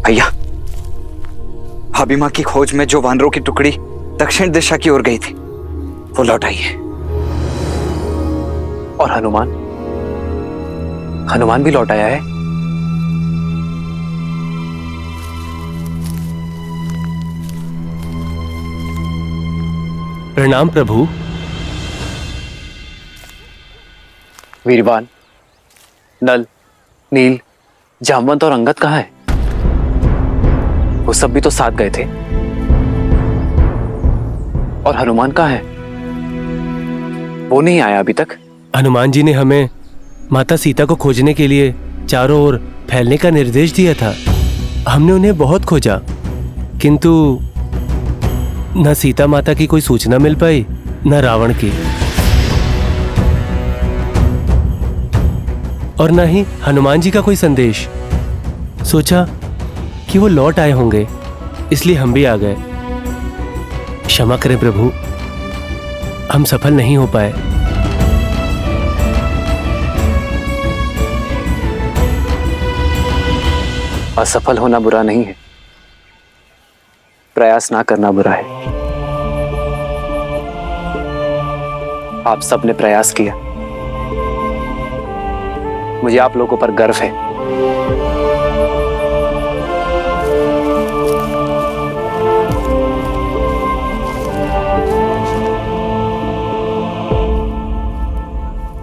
भैया, भाभी माँ की खोज में जो वानरों की टुकड़ी दक्षिण दिशा की ओर गई थी वो लौट आई है। और हनुमान भी लौट आया है। प्रणाम प्रभु। वीरवान, नल, नील, जामवंत और अंगद कहाँ है? वो सब भी तो साथ गए थे। और हनुमान कहाँ है? वो नहीं आया अभी तक। हनुमान जी ने हमें माता सीता को खोजने के लिए चारों ओर फैलने का निर्देश दिया था। हमने उन्हें बहुत खोजा, किंतु न सीता माता की कोई सूचना मिल पाई, न रावण की, और न ही हनुमान जी का कोई संदेश। सोचा कि वो लौट आए होंगे, इसलिए हम भी आ गए। क्षमा करें प्रभु, हम सफल नहीं हो पाए। असफल होना बुरा नहीं है, प्रयास ना करना बुरा है। आप सबने प्रयास किया, मुझे आप लोगों पर गर्व है।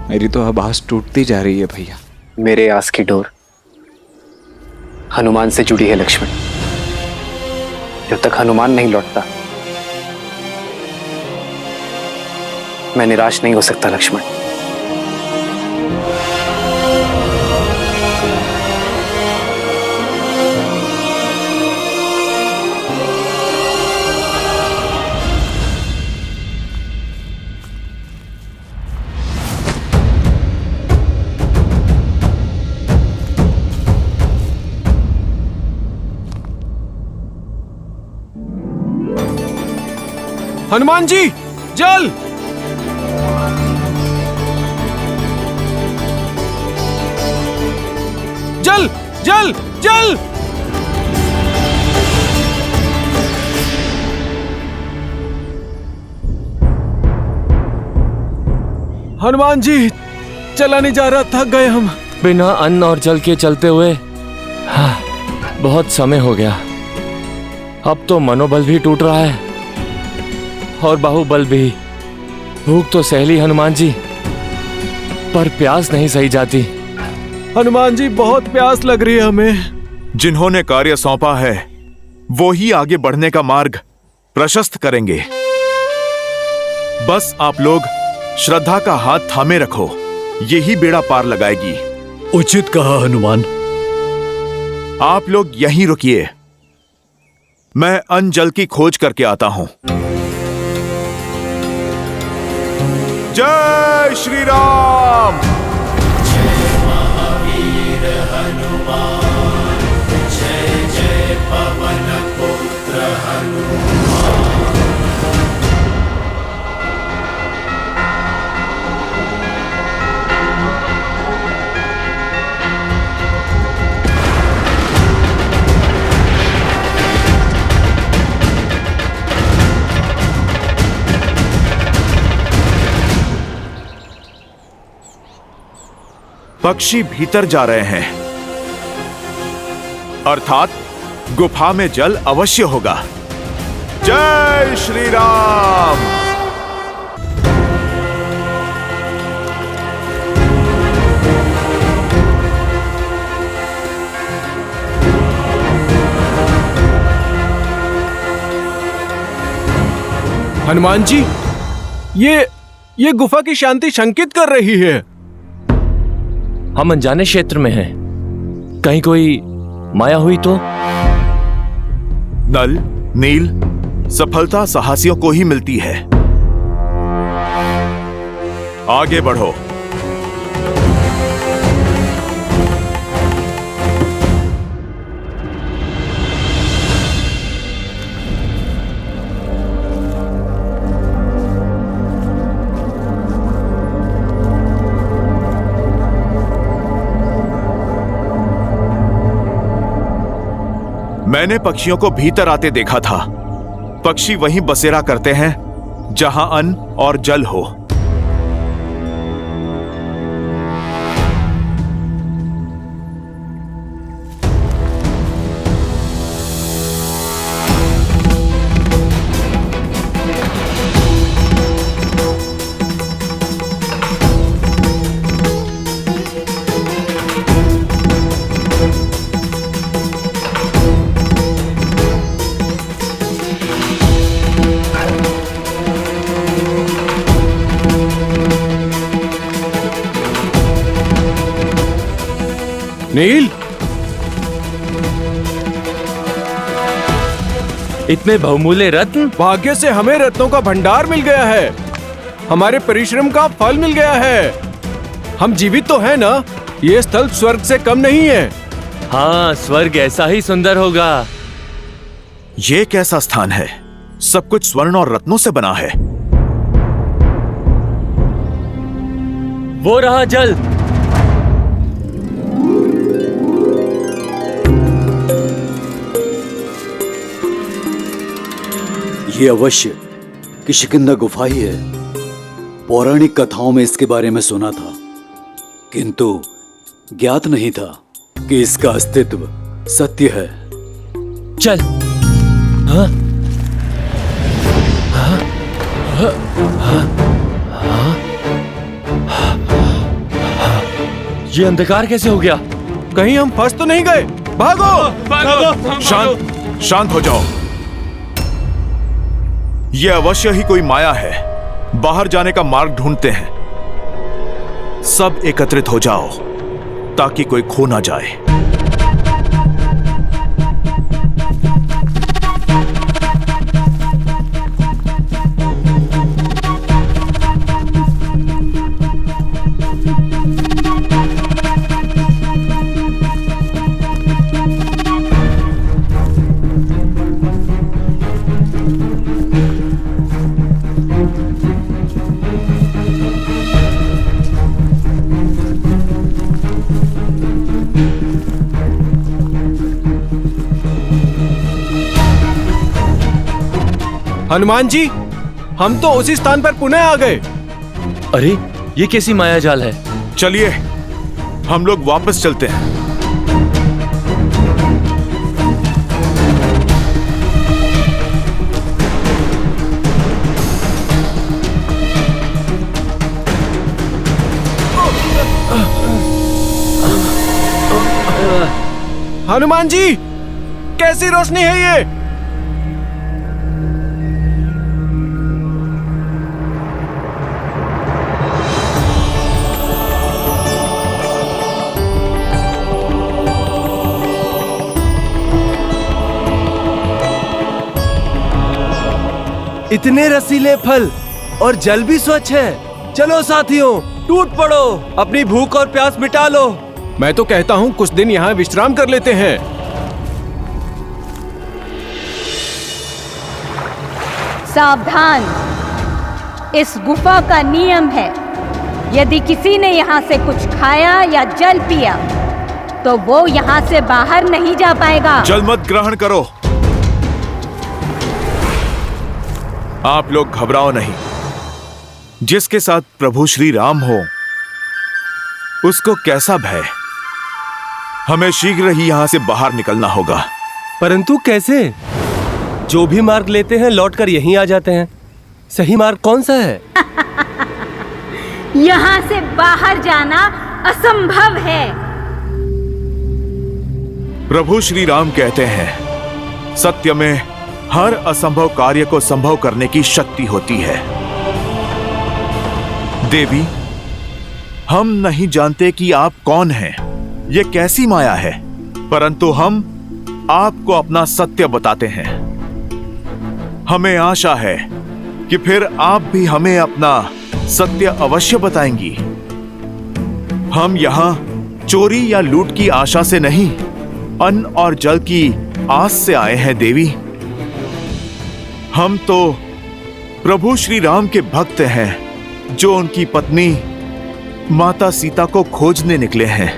मेरी तो अब आस टूटती जा रही है भैया। मेरे आस की डोर हनुमान से जुड़ी है लक्ष्मण। जब तक हनुमान नहीं लौटता मैं निराश नहीं हो सकता लक्ष्मण। हनुमान जी, जल! जल! जल! जल! हनुमान जी, चला नहीं जा रहा, थक गए हम। बिना अन्न और जल के चलते हुए बहुत समय हो गया। अब तो मनोबल भी टूट रहा है और बाहुबल भी। भूख तो सह ली हनुमान जी, पर प्यास नहीं सही जाती। हनुमान जी, बहुत प्यास लग रही है हमें। जिन्होंने कार्य सौंपा है वो ही आगे बढ़ने का मार्ग प्रशस्त करेंगे। बस आप लोग श्रद्धा का हाथ थामे रखो, यही बेड़ा पार लगाएगी। उचित कहा हनुमान। आप लोग यहीं रुकिए, मैं अन्न जल की खोज करके आता हूं। जय श्री राम। जय महावीर हनुमान, जय जय पवन पुत्र हनुमान। पक्षी भीतर जा रहे हैं, अर्थात गुफा में जल अवश्य होगा। जय श्री राम। हनुमान जी, ये गुफा की शांति शंकित कर रही है। हम अनजाने क्षेत्र में हैं, कहीं कोई माया हुई तो? नल, नील, सफलता साहसियों को ही मिलती है। आगे बढ़ो। मैंने पक्षियों को भीतर आते देखा था। पक्षी वहीं बसेरा करते हैं जहां अन्न और जल हो। नील, इतने बहुमूल्य रत्न? भाग्य से हमें रत्नों का भंडार मिल गया है। हमारे परिश्रम का फल मिल गया है। हम जीवित तो हैं ना? ये स्थल स्वर्ग से कम नहीं है। हाँ, स्वर्ग ऐसा ही सुंदर होगा। ये कैसा स्थान है? सब कुछ स्वर्ण और रत्नों से बना है। वो रहा जल। ये अवश्य किष्किंधा गुफा ही है। पौराणिक कथाओं में इसके बारे में सुना था, किंतु ज्ञात नहीं था कि इसका अस्तित्व सत्य है। चल। हाँ? ये अंधकार कैसे हो गया? कहीं हम फंस तो नहीं गए? भागो! शांत हो जाओ। ये अवश्य ही कोई माया है। बाहर जाने का मार्ग ढूंढते हैं। सब एकत्रित हो जाओ ताकि कोई खो ना जाए। हनुमान जी, हम तो उसी स्थान पर पुनः आ गए। अरे, ये कैसी माया जाल है? चलिए हम लोग वापस चलते हैं। हनुमान जी, कैसी रोशनी है ये? इतने रसीले फल और जल भी स्वच्छ है। चलो साथियों, टूट पड़ो, अपनी भूख और प्यास मिटा लो। मैं तो कहता हूँ कुछ दिन यहाँ विश्राम कर लेते हैं। सावधान, इस गुफा का नियम है, यदि किसी ने यहाँ से कुछ खाया या जल पिया तो वो यहाँ से बाहर नहीं जा पाएगा। जल मत ग्रहण करो। आप लोग घबराओ नहीं। जिसके साथ प्रभु श्री राम हो उसको कैसा भय। हमें शीघ्र ही यहां से बाहर निकलना होगा। परंतु कैसे? जो भी मार्ग लेते हैं लौटकर यहीं आ जाते हैं। सही मार्ग कौन सा है? यहाँ से बाहर जाना असंभव है। प्रभु श्री राम कहते हैं, सत्य में हर असंभव कार्य को संभव करने की शक्ति होती है। देवी, हम नहीं जानते कि आप कौन हैं, ये कैसी माया है, परंतु हम आपको अपना सत्य बताते हैं। हमें आशा है कि फिर आप भी हमें अपना सत्य अवश्य बताएंगी। हम यहाँ चोरी या लूट की आशा से नहीं, अन्न और जल की आस से आए हैं देवी। हम तो प्रभु श्री राम के भक्त हैं जो उनकी पत्नी माता सीता को खोजने निकले हैं,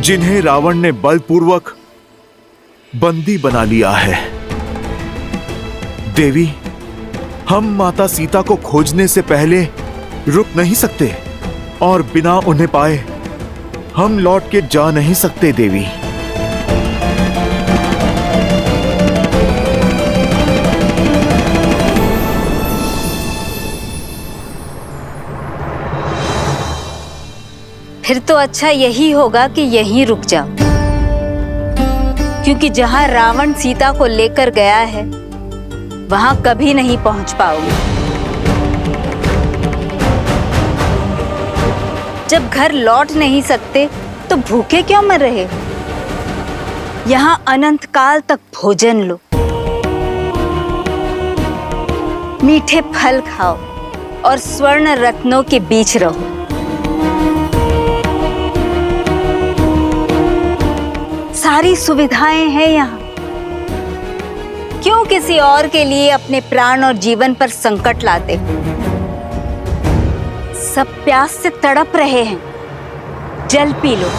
जिन्हें रावण ने बलपूर्वक बंदी बना लिया है। देवी, हम माता सीता को खोजने से पहले रुक नहीं सकते और बिना उन्हें पाए हम लौट के जा नहीं सकते देवी। फिर तो अच्छा यही होगा कि यहीं रुक जाओ, क्योंकि जहां रावण सीता को लेकर गया है वहां कभी नहीं पहुंच पाओगे। जब घर लौट नहीं सकते तो भूखे क्यों मर रहे हो? यहां अनंत काल तक भोजन लो, मीठे फल खाओ और स्वर्ण रत्नों के बीच रहो। सारी सुविधाएं हैं यहाँ। क्यों किसी और के लिए अपने प्राण और जीवन पर संकट लाते हो? सब प्यास से तड़प रहे हैं, जल पी लो।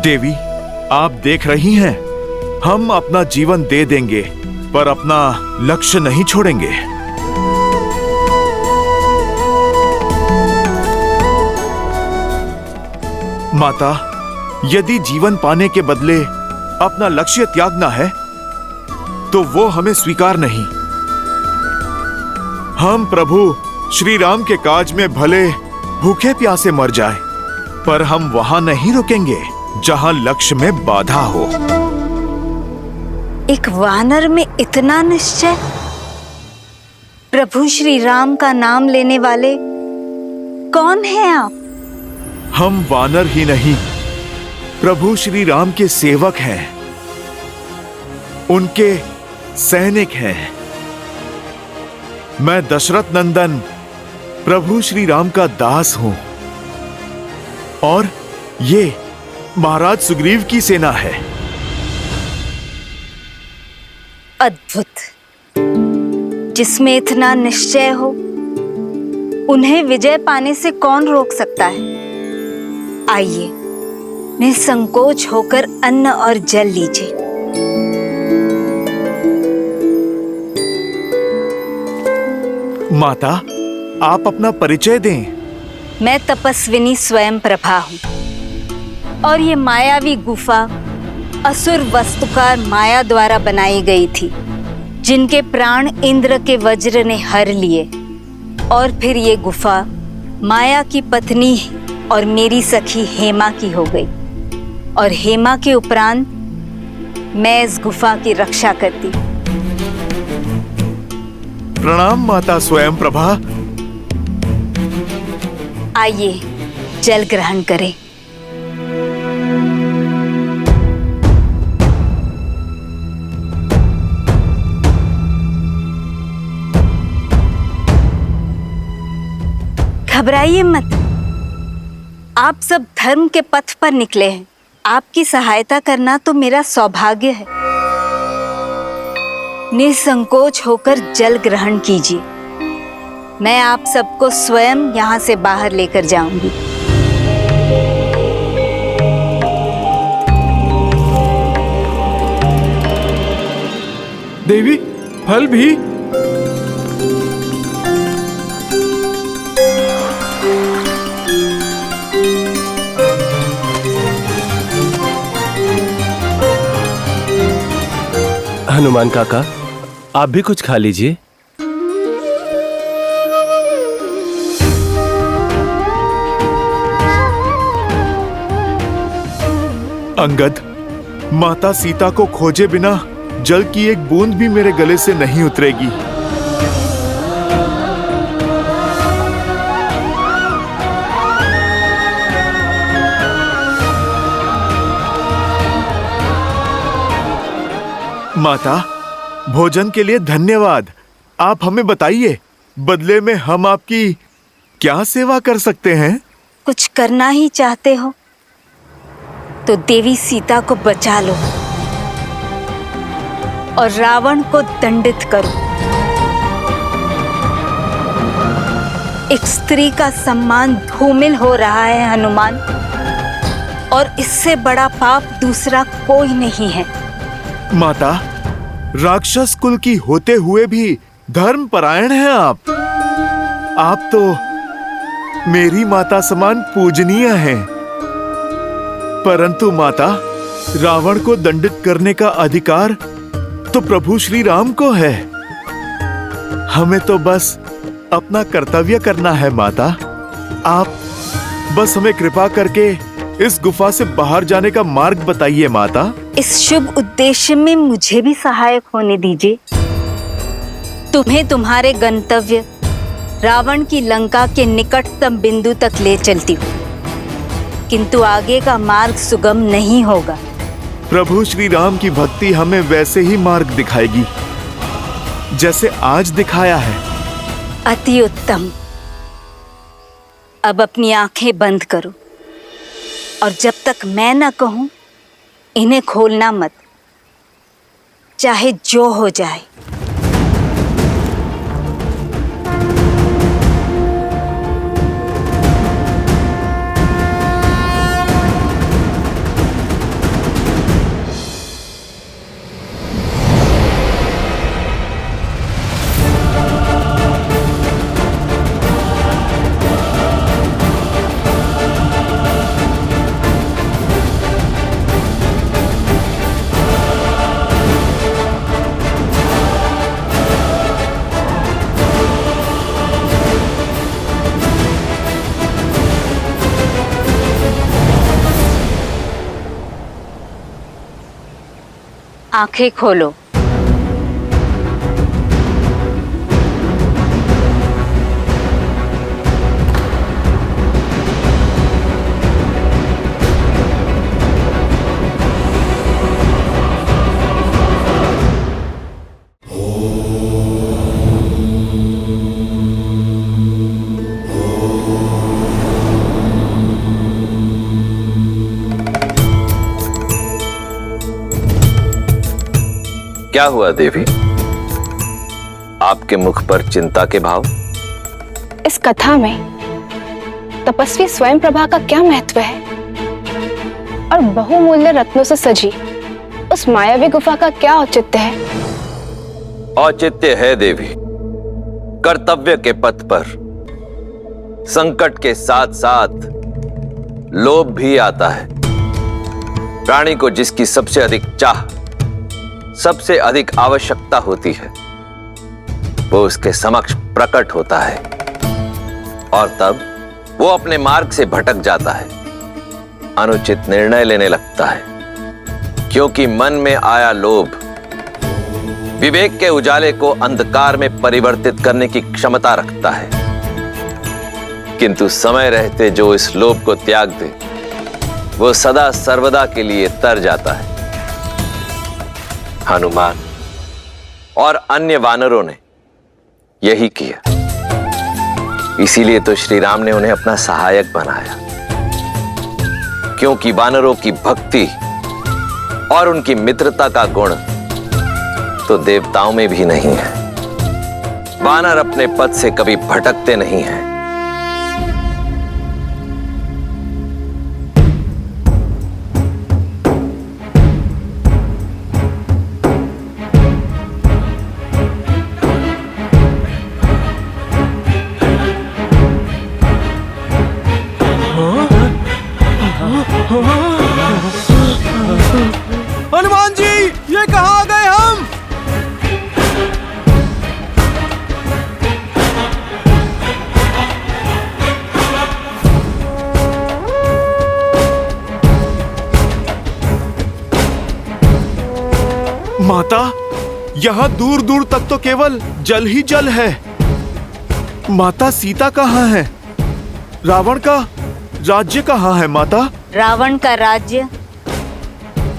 देवी, आप देख रही हैं, हम अपना जीवन दे देंगे पर अपना लक्ष्य नहीं छोड़ेंगे। माता, यदि जीवन पाने के बदले अपना लक्ष्य त्यागना है तो वो हमें स्वीकार नहीं। हम प्रभु श्री राम के काज में भले भूखे प्यासे मर जाए, पर हम वहां नहीं रुकेंगे जहां लक्ष्य में बाधा हो। एक वानर में इतना निश्चय? प्रभु श्री राम का नाम लेने वाले कौन हैं आप? हम वानर ही नहीं, प्रभु श्री राम के सेवक हैं, उनके सैनिक हैं। मैं दशरथ नंदन प्रभु श्री राम का दास हूं और ये महाराज सुग्रीव की सेना है। अद्भुत। जिसमें इतना निश्चय हो, उन्हें विजय पाने से कौन रोक सकता है? आइए, निसंकोच होकर अन्न और जल लीजिए। माता, आप अपना परिचय दें। मैं तपस्विनी स्वयं प्रभा हूं और ये मायावी गुफा असुर वस्तुकार माया द्वारा बनाई गई थी, जिनके प्राण इंद्र के वज्र ने हर लिए। और फिर ये गुफा माया की पत्नी और मेरी सखी हेमा की हो गई, और हेमा के उपरांत मैं इस गुफा की रक्षा करती। प्रणाम माता स्वयं प्रभा। आइए, जल ग्रहण करें। घबराइए मत, आप सब धर्म के पथ पर निकले हैं। आपकी सहायता करना तो मेरा सौभाग्य है। निसंकोच होकर जल ग्रहण कीजिए। मैं आप सबको स्वयं यहाँ से बाहर लेकर जाऊंगी। देवी, फल भी? हनुमान काका, आप भी कुछ खा लीजिए। अंगद, माता सीता को खोजे बिना जल की एक बूंद भी मेरे गले से नहीं उतरेगी। माता, भोजन के लिए धन्यवाद। आप हमें बताइए, बदले में हम आपकी क्या सेवा कर सकते हैं? कुछ करना ही चाहते हो तो देवी सीता को बचा लो और रावण को दंडित करो। एक स्त्री का सम्मान धूमिल हो रहा है हनुमान, और इससे बड़ा पाप दूसरा कोई नहीं है। माता, राक्षस कुल की होते हुए भी धर्म परायण हैं आप। आप तो मेरी माता समान पूजनीय हैं। परंतु माता, रावण को दंडित करने का अधिकार तो प्रभु श्री राम को है। हमें तो बस अपना कर्तव्य करना है माता। आप बस हमें कृपा करके इस गुफा से बाहर जाने का मार्ग बताइए माता। इस शुभ उद्देश्य में मुझे भी सहायक होने दीजिए। तुम्हें तुम्हारे गंतव्य रावण की लंका के निकटतम बिंदु तक ले चलती हूँ, किंतु आगे का मार्ग सुगम नहीं होगा। प्रभु श्री राम की भक्ति हमें वैसे ही मार्ग दिखाएगी जैसे आज दिखाया है। अति उत्तम। अब अपनी आंखें बंद करो और जब तक मैं न कहूं इन्हें खोलना मत, चाहे जो हो जाए। आंखें खोलो। क्या हुआ देवी? आपके मुख पर चिंता के भाव? इस कथा में तपस्वी स्वयं प्रभा का क्या महत्व है और बहुमूल्य रत्नों से सजी उस मायावी गुफा का क्या औचित्य है? औचित्य है देवी, कर्तव्य के पथ पर संकट के साथ साथ लोभ भी आता है। प्राणी को जिसकी सबसे अधिक चाह, सबसे अधिक आवश्यकता होती है, वो उसके समक्ष प्रकट होता है और तब वो अपने मार्ग से भटक जाता है, अनुचित निर्णय लेने लगता है, क्योंकि मन में आया लोभ विवेक के उजाले को अंधकार में परिवर्तित करने की क्षमता रखता है। किंतु समय रहते जो इस लोभ को त्याग दे, वो सदा सर्वदा के लिए तर जाता है। हनुमान और अन्य वानरों ने यही किया, इसीलिए तो श्री राम ने उन्हें अपना सहायक बनाया, क्योंकि वानरों की भक्ति और उनकी मित्रता का गुण तो देवताओं में भी नहीं है। वानर अपने पथ से कभी भटकते नहीं हैं। हनुमान जी, ये कहाँ आ गए हम? माता, यहाँ दूर दूर तक तो केवल जल ही जल है। माता सीता कहाँ है? रावण का राज्य कहाँ है माता? रावण का राज्य,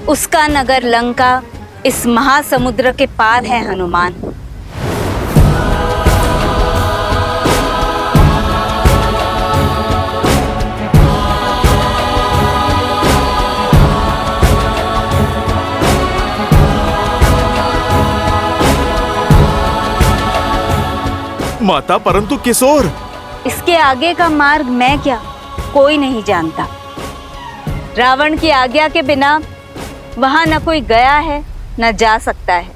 उसका नगर लंका इस महासमुद्र के पार है हनुमान। माता, परंतु किशोर? इसके आगे का मार्ग मैं क्या, कोई नहीं जानता। रावण की आज्ञा के बिना वहां न कोई गया है न जा सकता है।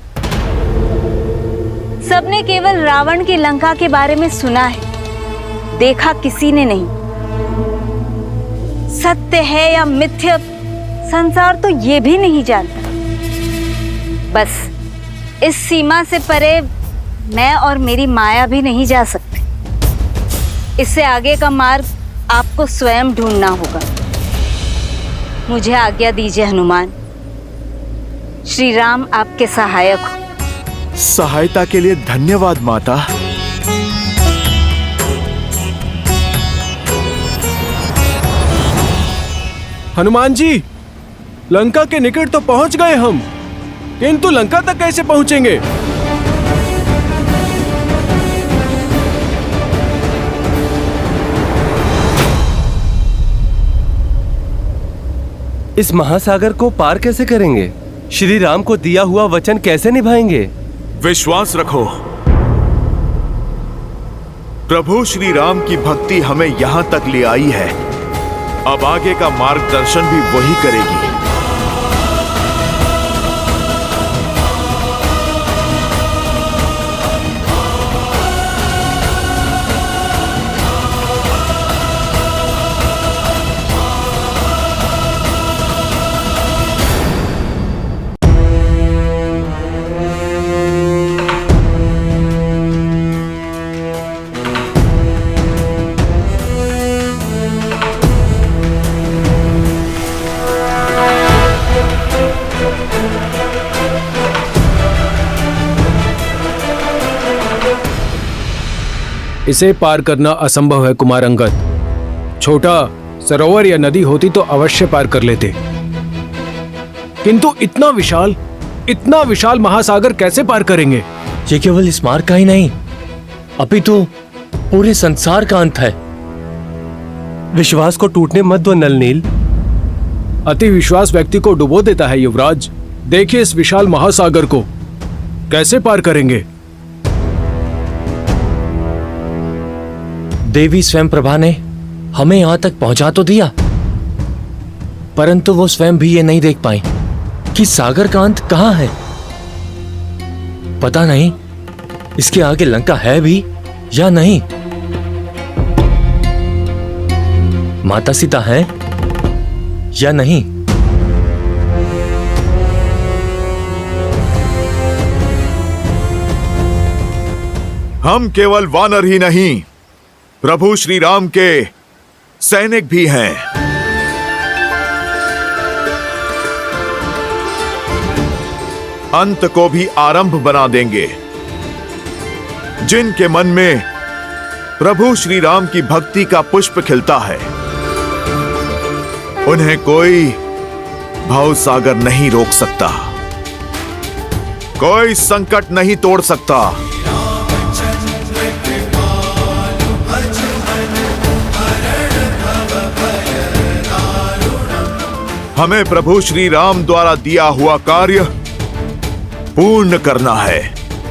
सबने केवल रावण की लंका के बारे में सुना है, देखा किसी ने नहीं। सत्य है या मिथ्या, संसार तो ये भी नहीं जानता। बस इस सीमा से परे मैं और मेरी माया भी नहीं जा सकते। इससे आगे का मार्ग आपको स्वयं ढूंढना होगा। मुझे आज्ञा दीजिए हनुमान। श्री राम आपके सहायक हो। सहायता के लिए धन्यवाद माता। हनुमान जी, लंका के निकट तो पहुंच गए हम, किंतु लंका तक कैसे पहुंचेंगे? इस महासागर को पार कैसे करेंगे? श्री राम को दिया हुआ वचन कैसे निभाएंगे? विश्वास रखो, प्रभु श्री राम की भक्ति हमें यहाँ तक ले आई है। अब आगे का मार्गदर्शन भी वही करेगी। इसे पार करना असंभव है कुमार अंगद। छोटा सरोवर या नदी होती तो अवश्य पार कर लेते, किंतु इतना विशाल महासागर कैसे पार करेंगे? ये केवल इस मार्ग का ही नहीं, अभी तो पूरे संसार का अंत है। विश्वास को टूटने मत दो नलनील। अति विश्वास व्यक्ति को डुबो देता है युवराज। देखिए इस विशाल महासागर को कैसे पार करेंगे? देवी स्वयं प्रभा ने हमें यहां तक पहुंचा तो दिया, परंतु वो स्वयं भी ये नहीं देख पाई कि सागर का अंत कहां है। पता नहीं इसके आगे लंका है भी या नहीं। माता सीता है या नहीं। हम केवल वानर ही नहीं, प्रभु श्री राम के सैनिक भी हैं। अंत को भी आरंभ बना देंगे। जिनके मन में प्रभु श्री राम की भक्ति का पुष्प खिलता है, उन्हें कोई भवसागर नहीं रोक सकता, कोई संकट नहीं तोड़ सकता। हमें प्रभु श्री राम द्वारा दिया हुआ कार्य पूर्ण करना है।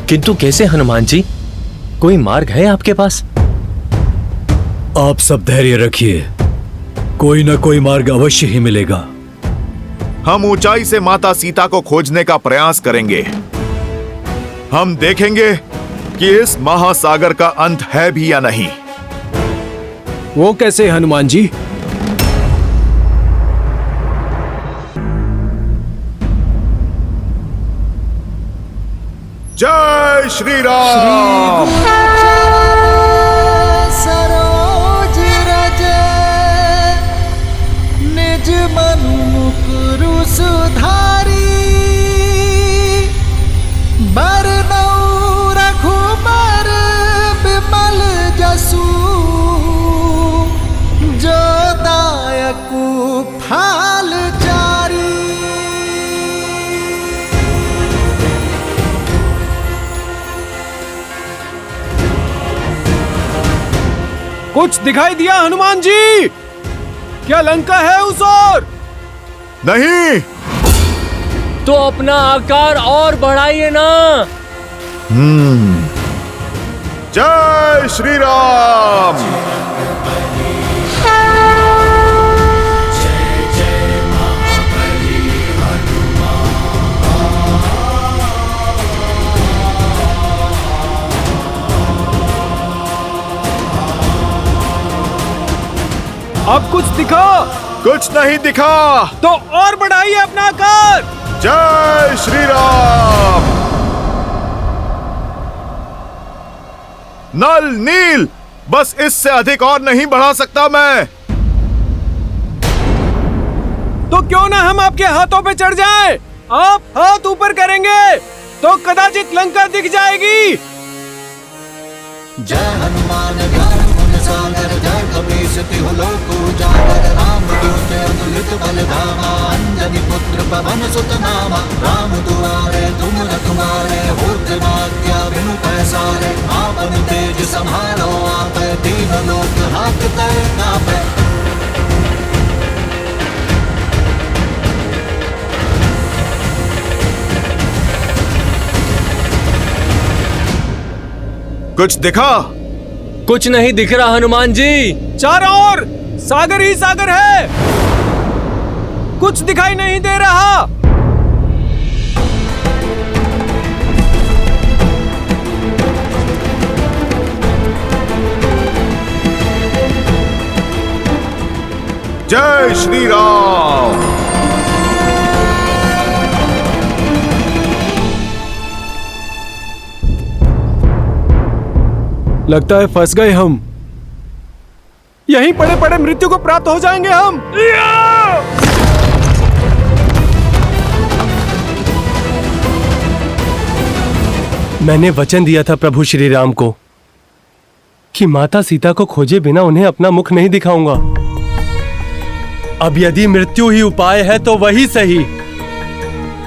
किंतु कैसे हनुमान जी? कोई मार्ग है आपके पास? आप सब धैर्य रखिए, कोई ना कोई मार्ग अवश्य ही मिलेगा। हम ऊंचाई से माता सीता को खोजने का प्रयास करेंगे। हम देखेंगे कि इस महासागर का अंत है भी या नहीं। वो कैसे हनुमान जी? जय श्री राम। सरोज रज निज मनु मुकुरु सुधारी बरनऊ रघुबर विमल जसु जो दायकु फाल जारी। कुछ दिखाई दिया हनुमान जी? क्या लंका है उस ओर? नहीं। तो अपना आकार और बढ़ाइए ना। जय श्री राम। अब कुछ दिखा? कुछ नहीं दिखा। तो और बढ़ाइए अपना आकार। जय श्री राम। नल नील, बस इससे अधिक और नहीं बढ़ा सकता मैं। तो क्यों ना हम आपके हाथों पे चढ़ जाएं? आप हाथ ऊपर करेंगे तो कदाचित लंका दिख जाएगी। जय हनुमान ज्ञान गुण सागर जय कपीस तिहु लोक उजागर राम दूत अतुलित बल धामा अंजनी पुत्र पवन सुत नामा। राम दुआरे तुम रखवारे होत न आज्ञा बिनु पैसारे। आपन तेज संभालो आपै दीन लोक हाकते कापै। कुछ दिखा? कुछ नहीं दिख रहा हनुमान जी। चारों ओर सागर ही सागर है, कुछ दिखाई नहीं दे रहा। जय श्री राम। लगता है फंस गए हम। यहीं पड़े पड़े मृत्यु को प्राप्त हो जाएंगे हम। मैंने वचन दिया था प्रभु श्री राम को कि माता सीता को खोजे बिना उन्हें अपना मुख नहीं दिखाऊंगा। अब यदि मृत्यु ही उपाय है तो वही सही।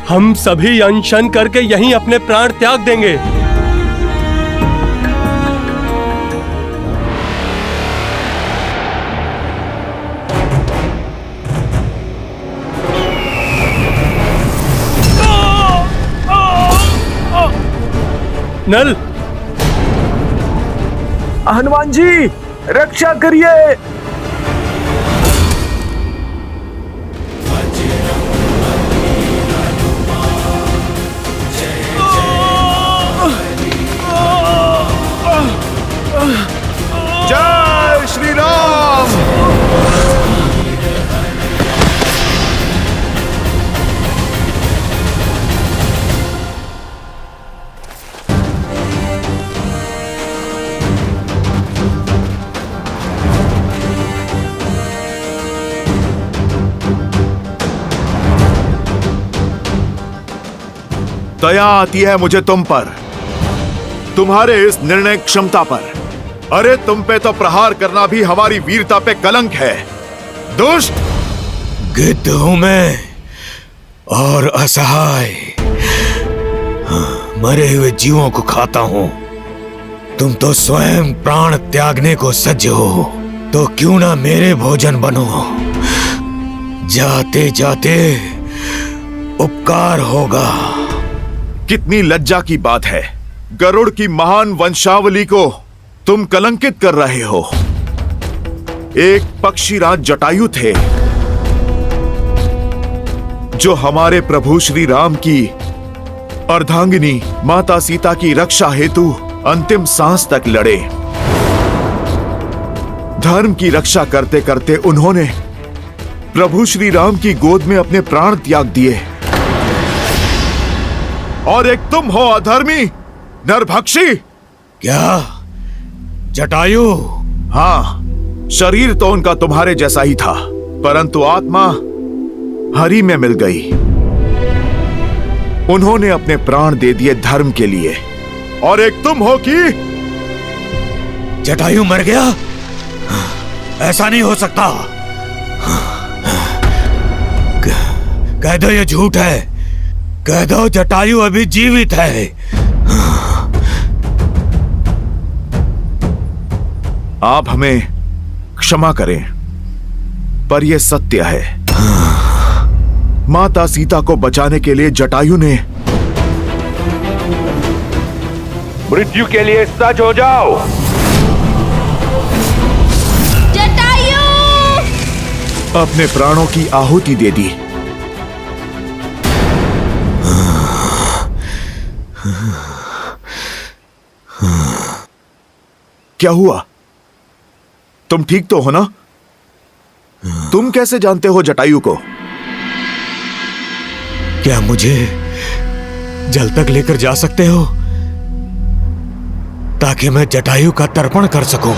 हम सभी अनशन करके यहीं अपने प्राण त्याग देंगे। नल, हनुमान जी रक्षा करिए। जय श्री राम। दया आती है मुझे तुम पर, तुम्हारे इस निर्णय क्षमता पर। अरे तुम पे तो प्रहार करना भी हमारी वीरता पे कलंक है। दुष्ट गिद्ध हूं मैं और असहाय, मरे हुए जीवों को खाता हूं। तुम तो स्वयं प्राण त्यागने को सज्ज हो, तो क्यों ना मेरे भोजन बनो। जाते जाते उपकार होगा। कितनी लज्जा की बात है, गरुड़ की महान वंशावली को तुम कलंकित कर रहे हो। एक पक्षीराज जटायु थे जो हमारे प्रभु श्री राम की अर्धांगिनी माता सीता की रक्षा हेतु अंतिम सांस तक लड़े। धर्म की रक्षा करते करते उन्होंने प्रभु श्री राम की गोद में अपने प्राण त्याग दिए। और एक तुम हो अधर्मी नरभक्षी! क्या जटायु? हाँ, शरीर तो उनका तुम्हारे जैसा ही था, परंतु आत्मा हरि में मिल गई। उन्होंने अपने प्राण दे दिए धर्म के लिए, और एक तुम हो कि जटायु मर गया? ऐसा नहीं हो सकता। कह दो ये झूठ है, कह दो जटायु अभी जीवित है। आप हमें क्षमा करें, पर यह सत्य है। माता सीता को बचाने के लिए जटायु ने मृत्यु के लिए सच हो जाओ। जटायु! अपने प्राणों की आहुति दे दी। क्या हुआ? तुम ठीक तो हो ना? तुम कैसे जानते हो जटायु को? क्या मुझे जल तक लेकर जा सकते हो ताकि मैं जटायु का तर्पण कर सकूं?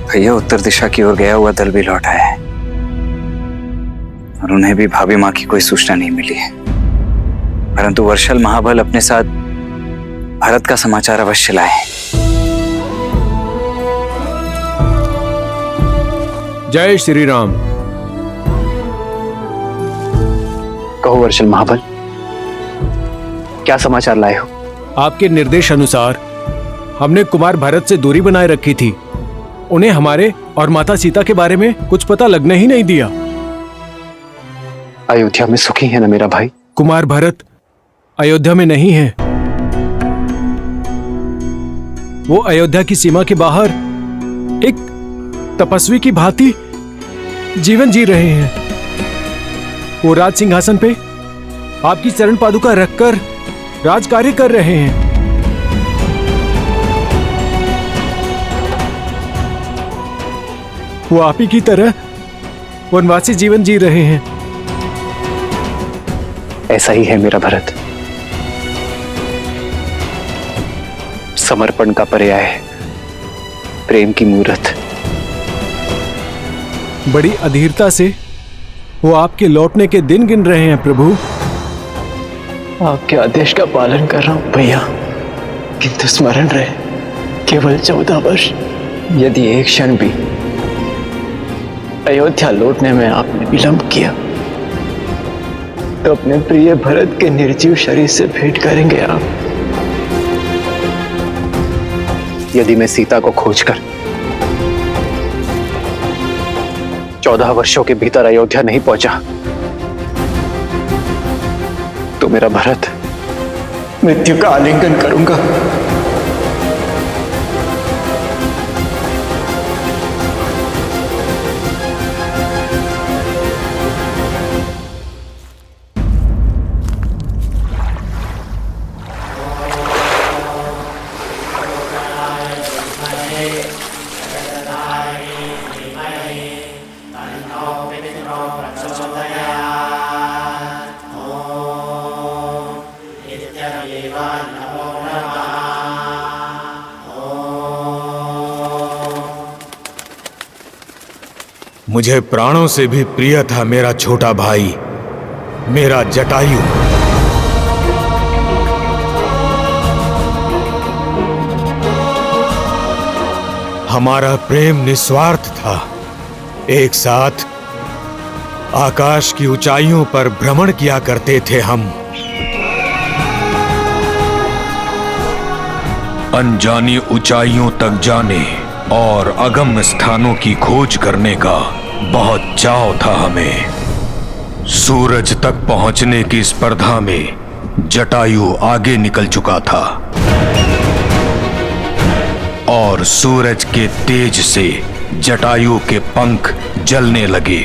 भैया, उत्तर दिशा की ओर गया हुआ दल भी लौट आया है और उन्हें भी भाभी माँ की कोई सूचना नहीं मिली है, परंतु वर्षल महाबल अपने साथ भरत का समाचार अवश्य लाए। जय श्री राम। कहो वर्षल महाबल, क्या समाचार लाए हो? आपके निर्देश अनुसार हमने कुमार भरत से दूरी बनाए रखी थी। उन्हें हमारे और माता सीता के बारे में कुछ पता लगने ही नहीं दिया। अयोध्या में सुखी है ना मेरा भाई? कुमार भरत अयोध्या में नहीं है। वो अयोध्या की सीमा के बाहर एक तपस्वी की भांति जीवन जी रहे हैं। वो राज सिंहासन पे आपकी चरण पादुका रखकर राज कार्य कर रहे हैं। वो आप ही की तरह वनवासी जीवन जी रहे हैं। ऐसा ही है मेरा भरत। समर्पण का पर्याय है प्रेम की मूर्त। बड़ी अधीरता से वो आपके लौटने के दिन गिन रहे हैं प्रभु। आपके आदेश का पालन कर रहा हूं भैया, किंतु स्मरण रहे केवल 14 वर्ष। यदि एक क्षण भी अयोध्या लौटने में आपने विलंब किया तो अपने प्रिय भरत के निर्जीव शरीर से भेंट करेंगे आप। यदि मैं सीता को खोजकर 14 वर्षों के भीतर अयोध्या नहीं पहुंचा तो मेरा भरत मृत्यु का आलिंगन करूंगा। मुझे प्राणों से भी प्रिय था मेरा छोटा भाई, मेरा जटायु। हमारा प्रेम निस्वार्थ था। एक साथ आकाश की ऊंचाइयों पर भ्रमण किया करते थे हम। अनजानी ऊंचाइयों तक जाने और अगम्य स्थानों की खोज करने का बहुत चाव था हमें। सूरज तक पहुंचने की स्पर्धा में जटायु आगे निकल चुका था और सूरज के तेज से जटायु के पंख जलने लगे।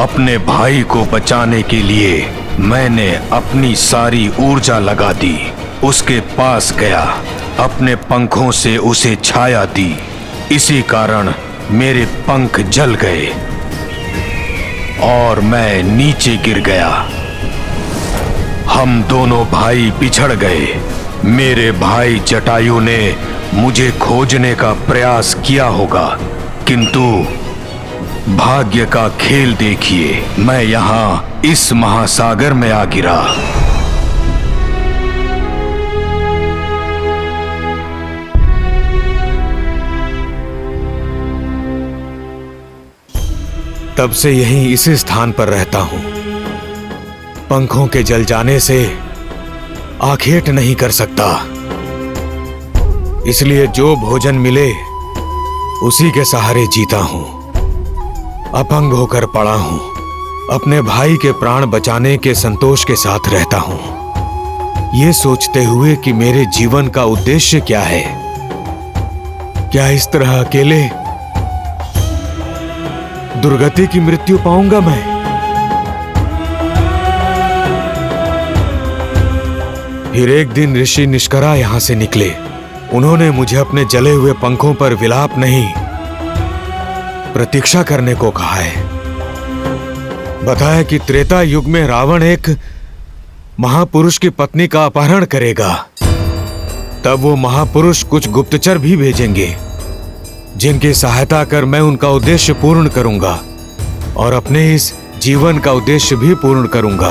अपने भाई को बचाने के लिए मैंने अपनी सारी ऊर्जा लगा दी। उसके पास गया, अपने पंखों से उसे छाया दी। इसी कारण मेरे पंख जल गए और मैं नीचे गिर गया। हम दोनों भाई बिछड़ गए। मेरे भाई जटायु ने मुझे खोजने का प्रयास किया होगा, किंतु भाग्य का खेल देखिए, मैं यहाँ इस महासागर में आ गिरा। तब से यहीं इसी स्थान पर रहता हूं। पंखों के जल जाने से आखेट नहीं कर सकता, इसलिए जो भोजन मिले उसी के सहारे जीता हूं। अपंग होकर पड़ा हूं, अपने भाई के प्राण बचाने के संतोष के साथ रहता हूं, ये सोचते हुए कि मेरे जीवन का उद्देश्य क्या है। क्या इस तरह अकेले दुर्गति की मृत्यु पाऊंगा मैं? फिर एक दिन ऋषि निष्करा यहां से निकले। उन्होंने मुझे अपने जले हुए पंखों पर विलाप नहीं, प्रतीक्षा करने को कहा है। बताया कि त्रेता युग में रावण एक महापुरुष की पत्नी का अपहरण करेगा। तब वो महापुरुष कुछ गुप्तचर भी भेजेंगे, जिनकी सहायता कर मैं उनका उद्देश्य पूर्ण करूंगा और अपने इस जीवन का उद्देश्य भी पूर्ण करूंगा।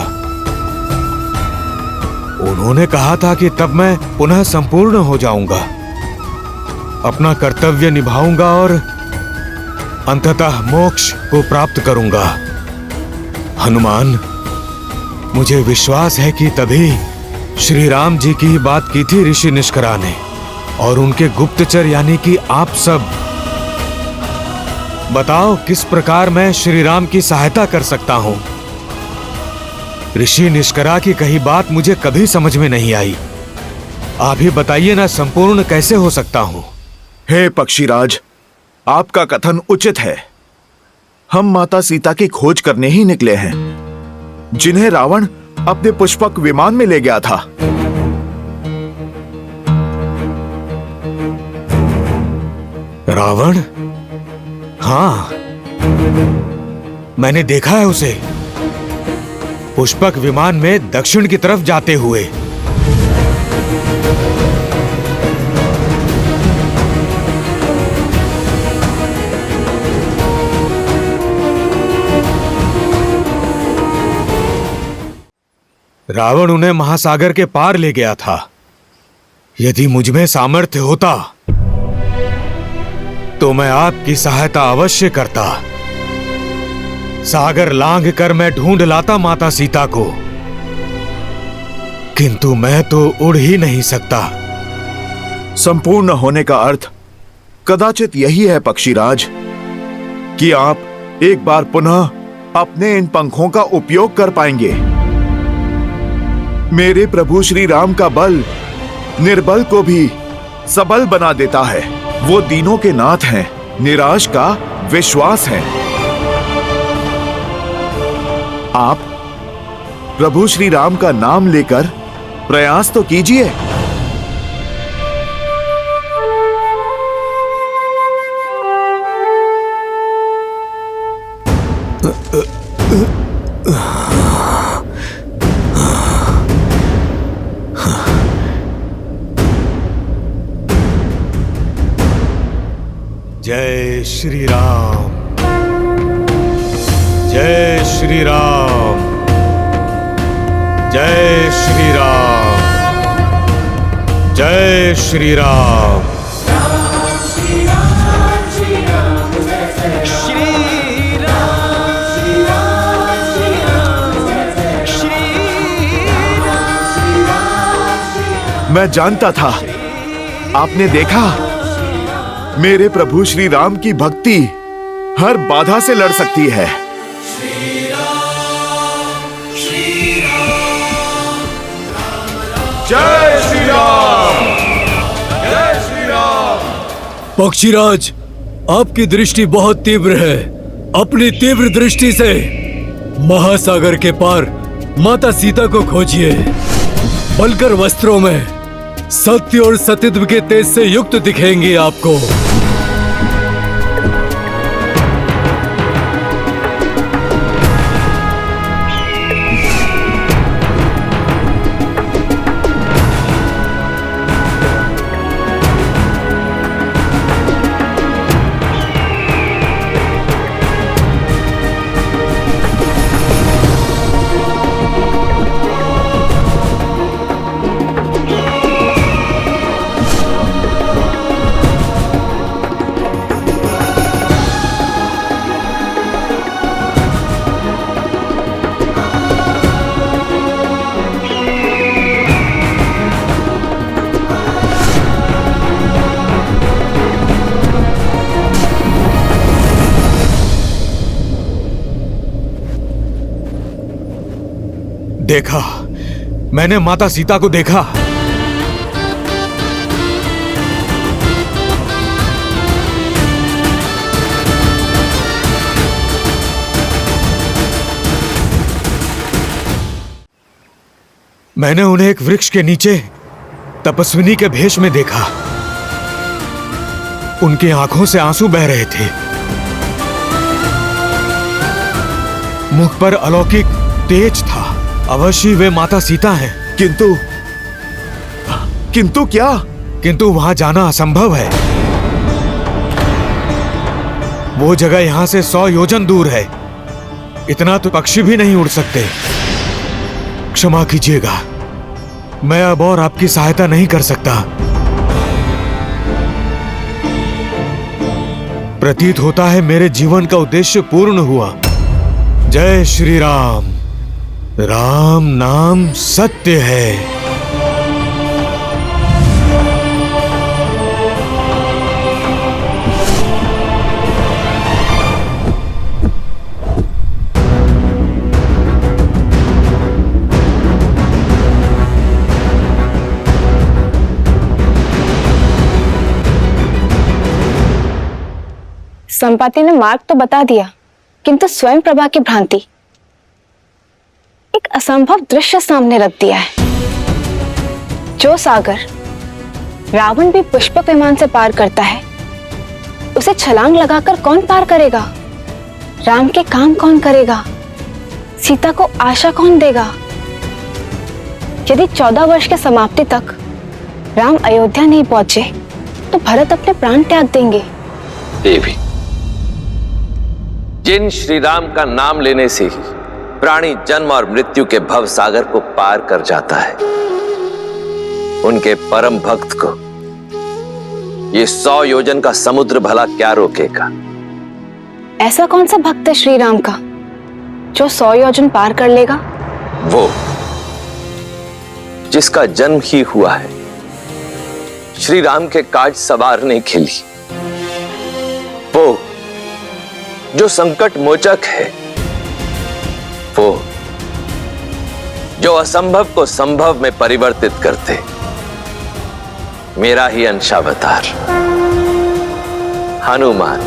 उन्होंने कहा था कि तब मैं पुनः संपूर्ण हो जाऊंगा, अपना कर्तव्य निभाऊंगा और अंततः मोक्ष को प्राप्त करूंगा। हनुमान, मुझे विश्वास है कि तभी श्री राम जी की बात की थी ऋषि निष्करा ने, और उनके गुप्तचर यानी कि आप सब। बताओ किस प्रकार मैं श्री राम की सहायता कर सकता हूं? ऋषि निष्करा की कही बात मुझे कभी समझ में नहीं आई। आप ही बताइए ना, संपूर्ण कैसे हो सकता हूं? हे पक्षीराज, आपका कथन उचित है। हम माता सीता की खोज करने ही निकले हैं, जिन्हें रावण अपने पुष्पक विमान में ले गया था। रावण? हाँ, मैंने देखा है उसे पुष्पक विमान में दक्षिण की तरफ जाते हुए। रावण उन्हें महासागर के पार ले गया था। यदि मुझमें सामर्थ्य होता तो मैं आपकी सहायता अवश्य करता। सागर लांघ कर मैं ढूंढ लाता माता सीता को, किंतु मैं तो उड़ ही नहीं सकता। संपूर्ण होने का अर्थ कदाचित यही है पक्षीराज, कि आप एक बार पुनः अपने इन पंखों का उपयोग कर पाएंगे। मेरे प्रभु श्री राम का बल निर्बल को भी सबल बना देता है। वो दीनों के नाथ हैं, निराश का विश्वास है। आप प्रभु श्री राम का नाम लेकर प्रयास तो कीजिए। जय श्री राम, जय श्री राम, जय श्री राम, जय श्री राम। मैं जानता था, आपने देखा, मेरे प्रभु श्री राम की भक्ति हर बाधा से लड़ सकती है। जय श्री राम, जय श्री राम। पक्षीराज, आपकी दृष्टि बहुत तीव्र है। अपनी तीव्र दृष्टि से महासागर के पार माता सीता को खोजिए। बलकर वस्त्रों में सत्य और सतीत्व के तेज से युक्त दिखेंगी आपको। देखा, मैंने माता सीता को देखा। मैंने उन्हें एक वृक्ष के नीचे तपस्विनी के भेष में देखा। उनकी आंखों से आंसू बह रहे थे। मुख पर अलौकिक तेज था। अवश्य वे माता सीता हैं। किंतु क्या? किंतु वहां जाना असंभव है। वो जगह यहां से 100 योजन दूर है। इतना तो पक्षी भी नहीं उड़ सकते। क्षमा कीजिएगा, मैं अब और आपकी सहायता नहीं कर सकता। प्रतीत होता है मेरे जीवन का उद्देश्य पूर्ण हुआ। जय श्री राम। राम नाम सत्य है। संपाति ने मार्ग तो बता दिया, किंतु स्वयं प्रभा की भ्रांति, एक असंभव दृश्य सामने रख दिया है। जो सागर रावण भी पुष्पक विमान से पार करता है, उसे छलांग लगाकर कौन पार करेगा? राम के काम कौन करेगा? सीता को आशा कौन देगा? यदि 14 वर्ष के समाप्ति तक राम अयोध्या नहीं पहुंचे, तो भरत अपने प्राण त्याग देंगे। देवी, जिन श्री राम का नाम लेने से ही प्राणी जन्म और मृत्यु के भव सागर को पार कर जाता है, उनके परम भक्त को ये 100 योजन का समुद्र भला क्या रोकेगा? ऐसा कौन सा भक्त है श्री राम का जो 100 योजन पार कर लेगा? वो जिसका जन्म ही हुआ है श्री राम के काज सवारने के लिए, वो जो संकट मोचक है, वो जो असंभव को संभव में परिवर्तित करते, मेरा ही अंशावतार हनुमान।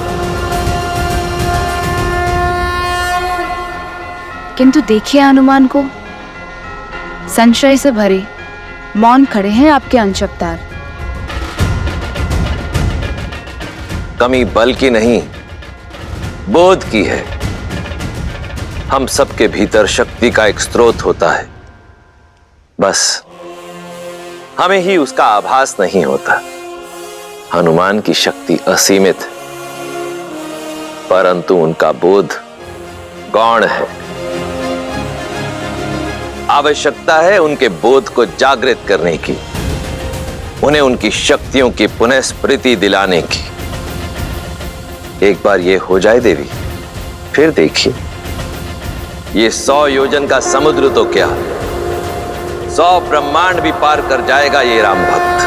किंतु देखिए हनुमान को, संशय से भरे मौन खड़े हैं आपके अंशावतार। कमी बल की नहीं, बोध की है। हम सबके भीतर शक्ति का एक स्रोत होता है, बस हमें ही उसका आभास नहीं होता। हनुमान की शक्ति असीमित है, परंतु उनका बोध गौण है। आवश्यकता है उनके बोध को जागृत करने की, उन्हें उनकी शक्तियों की पुनः स्मृति दिलाने की। एक बार ये हो जाए देवी, फिर देखिए, ये 100 योजन का समुद्र तो क्या, 100 ब्रह्मांड भी पार कर जाएगा ये राम भक्त।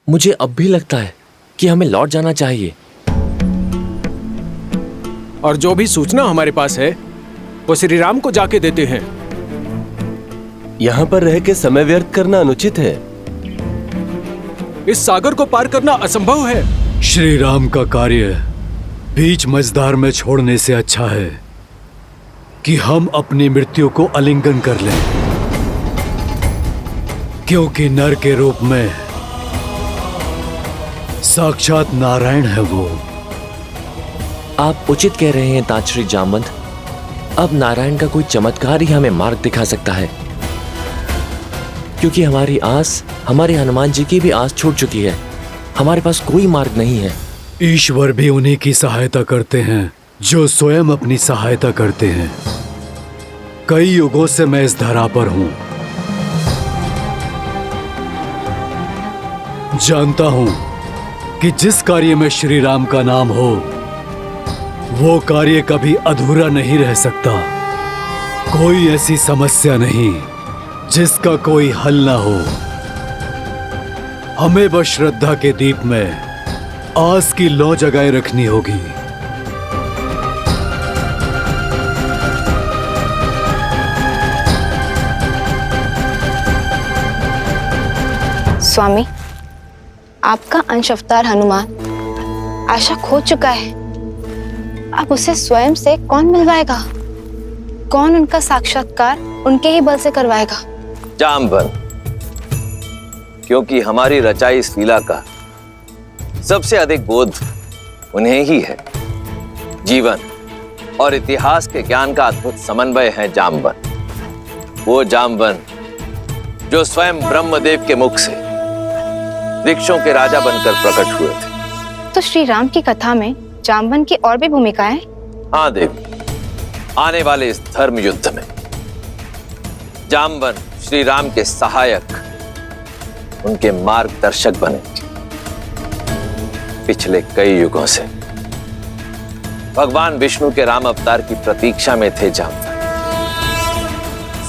मुझे अब भी लगता है कि हमें लौट जाना चाहिए। और जो भी सूचना हमारे पास है वो श्री राम को जाके देते हैं। यहाँ पर रह के समय व्यर्थ करना अनुचित है। इस सागर को पार करना असंभव है। श्री राम का कार्य बीच मझधार में छोड़ने से अच्छा है कि हम अपनी मृत्यु को आलिंगन कर लें, क्योंकि नर के रूप में साक्षात नारायण है वो। आप उचित कह रहे हैं तांत्रिक जामवंत। अब नारायण का कोई चमत्कार ही हमें मार्ग दिखा सकता है, क्योंकि हमारी आस, हमारे हनुमान जी की भी आस छूट चुकी है। हमारे पास कोई मार्ग नहीं है। ईश्वर भी उन्हीं की सहायता करते हैं जो स्वयं अपनी सहायता करते हैं। कई युगों से मैं इस धरा पर हूं, जानता हूं कि जिस कार्य में श्री राम का नाम हो वो कार्य कभी अधूरा नहीं रह सकता। कोई ऐसी समस्या नहीं जिसका कोई हल ना हो। हमें बस श्रद्धा के दीप में आस की लौ जगाए रखनी होगी। स्वामी, आपका अंश अवतार हनुमान आशा खो चुका है। अब उसे स्वयं से कौन मिलवाएगा? कौन उनका साक्षात्कार उनके ही बल से करवाएगा? जामवंत, क्योंकि हमारी रचाई इस लीला का सबसे अधिक बोध उन्हें ही है। जीवन और इतिहास के ज्ञान का अद्भुत समन्वय है जामवंत। वो जामवंत जो स्वयं ब्रह्मदेव के मुख से वृक्षों के राजा बनकर प्रकट हुए थे। तो श्री राम की कथा में जामवंत की और भी भूमिकाएं? हाँ देवी, आने वाले इस धर्म युद्ध में जामवंत श्री राम के सहायक, उनके मार्गदर्शक बने। पिछले कई युगों से भगवान विष्णु के राम अवतार की प्रतीक्षा में थे जामवंत।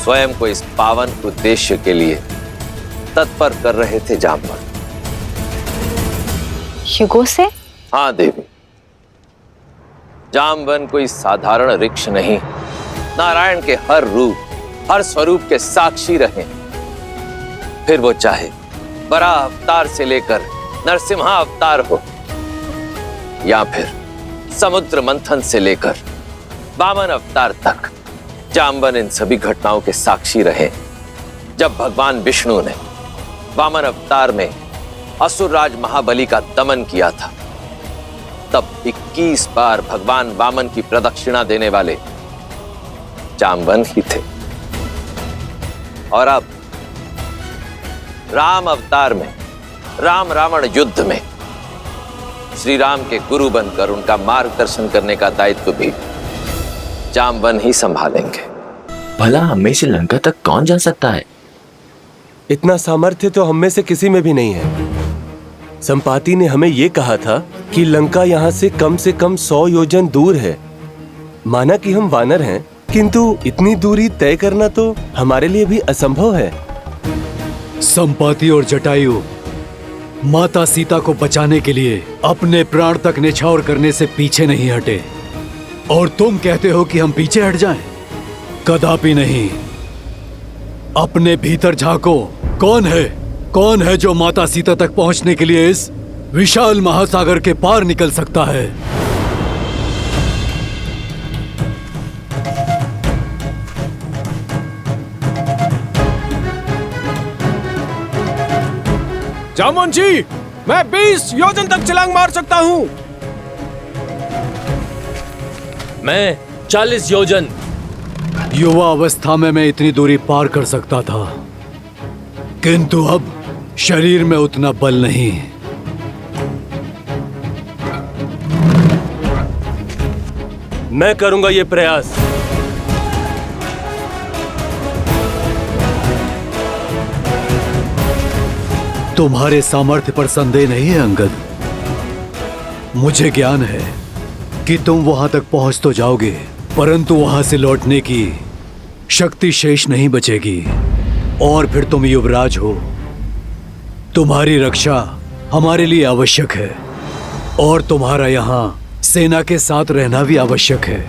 स्वयं को इस पावन उद्देश्य के लिए तत्पर कर रहे थे जामवंत। युगों से? हाँ देवी, जामवंत कोई साधारण वृक्ष नहीं, नारायण के हर रूप, हर स्वरूप के साक्षी रहे। फिर वो चाहे वराह अवतार से लेकर नरसिम्हा अवतार हो, या फिर समुद्र मंथन से लेकर वामन अवतार तक, जामवंत इन सभी घटनाओं के साक्षी रहे। जब भगवान विष्णु ने वामन अवतार में असुरराज महाबली का दमन किया था, तब 21 बार भगवान वामन की प्रदक्षिणा देने वाले जामवंत ही थे। और अब राम अवतार में, राम रावण युद्ध में श्री राम के गुरु बनकर उनका मार्गदर्शन करने का दायित्व भी जामवंत ही संभालेंगे। भला हमें से लंका तक कौन जा सकता है? इतना सामर्थ्य तो हम में से किसी में भी नहीं है। संपाति ने हमें यह कहा था कि लंका यहाँ से कम 100 योजन दूर है। माना कि हम वानर हैं, किंतु इतनी दूरी तय करना तो हमारे लिए भी असंभव है। संपाति और जटायु माता सीता को बचाने के लिए अपने प्राण तक न्यौछावर करने से पीछे नहीं हटे, और तुम कहते हो कि हम पीछे हट जाएं? कदापि नहीं। अपने भीतर झांको। कौन है जो माता सीता तक पहुंचने के लिए इस विशाल महासागर के पार निकल सकता है? जामवंत जी, मैं 20 योजन तक छलांग मार सकता हूँ। मैं 40 योजन। युवा अवस्था में मैं इतनी दूरी पार कर सकता था, किंतु अब शरीर में उतना बल नहीं। मैं करूंगा ये प्रयास। तुम्हारे सामर्थ्य पर संदेह नहीं है अंगद। मुझे ज्ञान है कि तुम वहां तक पहुंच तो जाओगे, परंतु वहां से लौटने की शक्ति शेष नहीं बचेगी। और फिर तुम युवराज हो, तुम्हारी रक्षा हमारे लिए आवश्यक है, और तुम्हारा यहां सेना के साथ रहना भी आवश्यक है।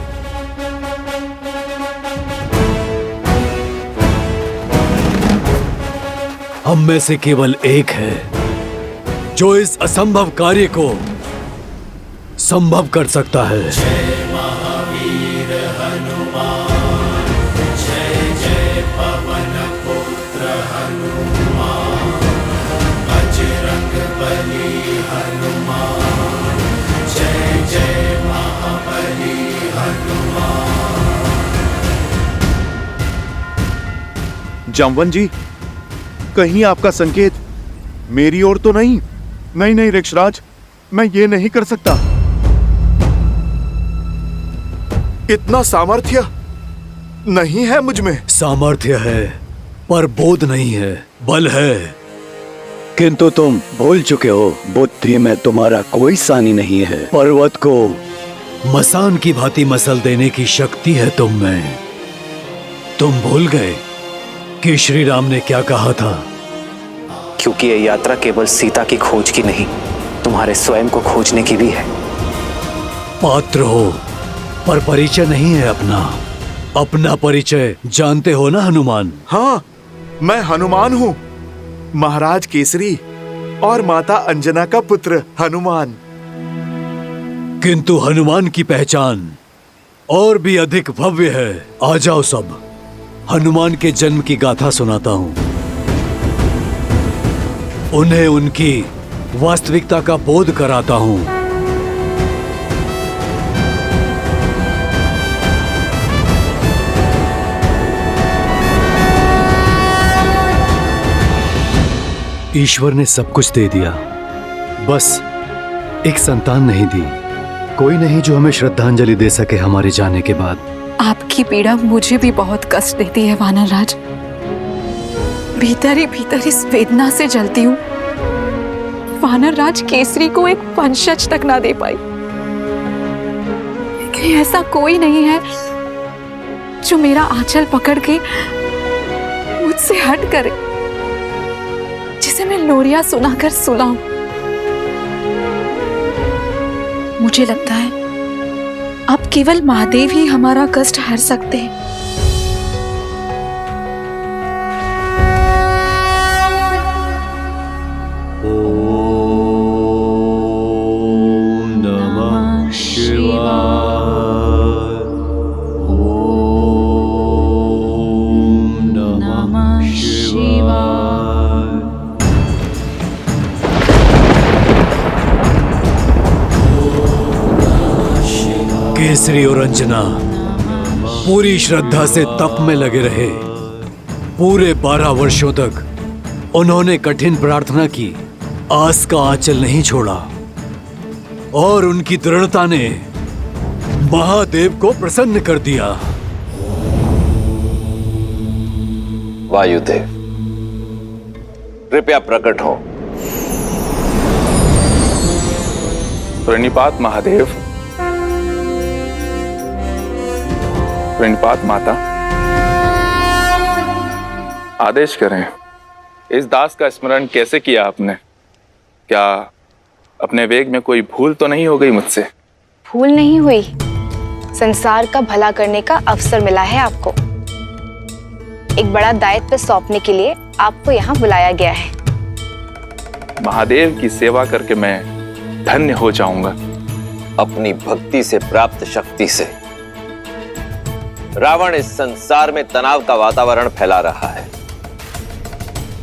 हम में से केवल एक है जो इस असंभव कार्य को संभव कर सकता है। जय महावीर हनुमान, जय जय पवन पुत्र हनुमान, बजरंग बली हनुमान, जय जय महाबली हनुमान। जामवन जी, कहीं आपका संकेत मेरी ओर तो नहीं? नहीं ऋक्षराज, मैं ये नहीं कर सकता। इतना सामर्थ्य नहीं है मुझ में। सामर्थ्य है पर बोध नहीं है, बल है। किंतु तुम भूल चुके हो, बुद्धि में तुम्हारा कोई सानी नहीं है। पर्वत को मसान की भांति मसल देने की शक्ति है तुम में। तुम भूल गए कि श्री राम ने क्या कहा था? क्योंकि ये यात्रा केवल सीता की खोज की नहीं, तुम्हारे स्वयं को खोजने की भी है। पात्र हो पर परिचय नहीं है अपना। अपना परिचय जानते हो ना हनुमान? हाँ, मैं हनुमान हूँ, महाराज केसरी और माता अंजना का पुत्र हनुमान। किंतु हनुमान की पहचान और भी अधिक भव्य है। आ जाओ सब, हनुमान के जन्म की गाथा सुनाता हूँ। उन्हें उनकी वास्तविकता का बोध कराता हूँ। ईश्वर ने सब कुछ दे दिया, बस एक संतान नहीं दी। कोई नहीं जो हमें श्रद्धांजलि दे सके हमारे जाने के बाद। आपकी पीड़ा मुझे भी बहुत कष्ट देती है वानरराज। भीतर ही इस वेदना से जलती हूँ। वानरराज केसरी को एक वंशज तक ना दे पाई। लेकिन ऐसा कोई नहीं है जो मेरा आंचल पकड़ के मुझसे हट करे, जिसे मैं लोरिया सुनाकर सुलाऊं। मुझे लगता है अब केवल महादेव ही हमारा कष्ट हर सकते हैं। केसरी और अंजना पूरी श्रद्धा से तप में लगे रहे। पूरे 12 वर्षों तक उन्होंने कठिन प्रार्थना की, आस का आंचल नहीं छोड़ा और उनकी दृढ़ता ने महादेव को प्रसन्न कर दिया। वायुदेव, कृपया प्रकट हो। प्रणिपात महादेव। प्रणिपात माता। आदेश करें, इस दास का स्मरण कैसे किया आपने? क्या अपने वेग में कोई भूल तो नहीं हो गई मुझसे? भूल नहीं हुई, संसार का भला करने का अवसर मिला है आपको। एक बड़ा दायित्व सौंपने के लिए आपको यहाँ बुलाया गया है। महादेव की सेवा करके मैं धन्य हो जाऊंगा। अपनी भक्ति से प्राप्त शक्ति से रावण इस संसार में तनाव का वातावरण फैला रहा है।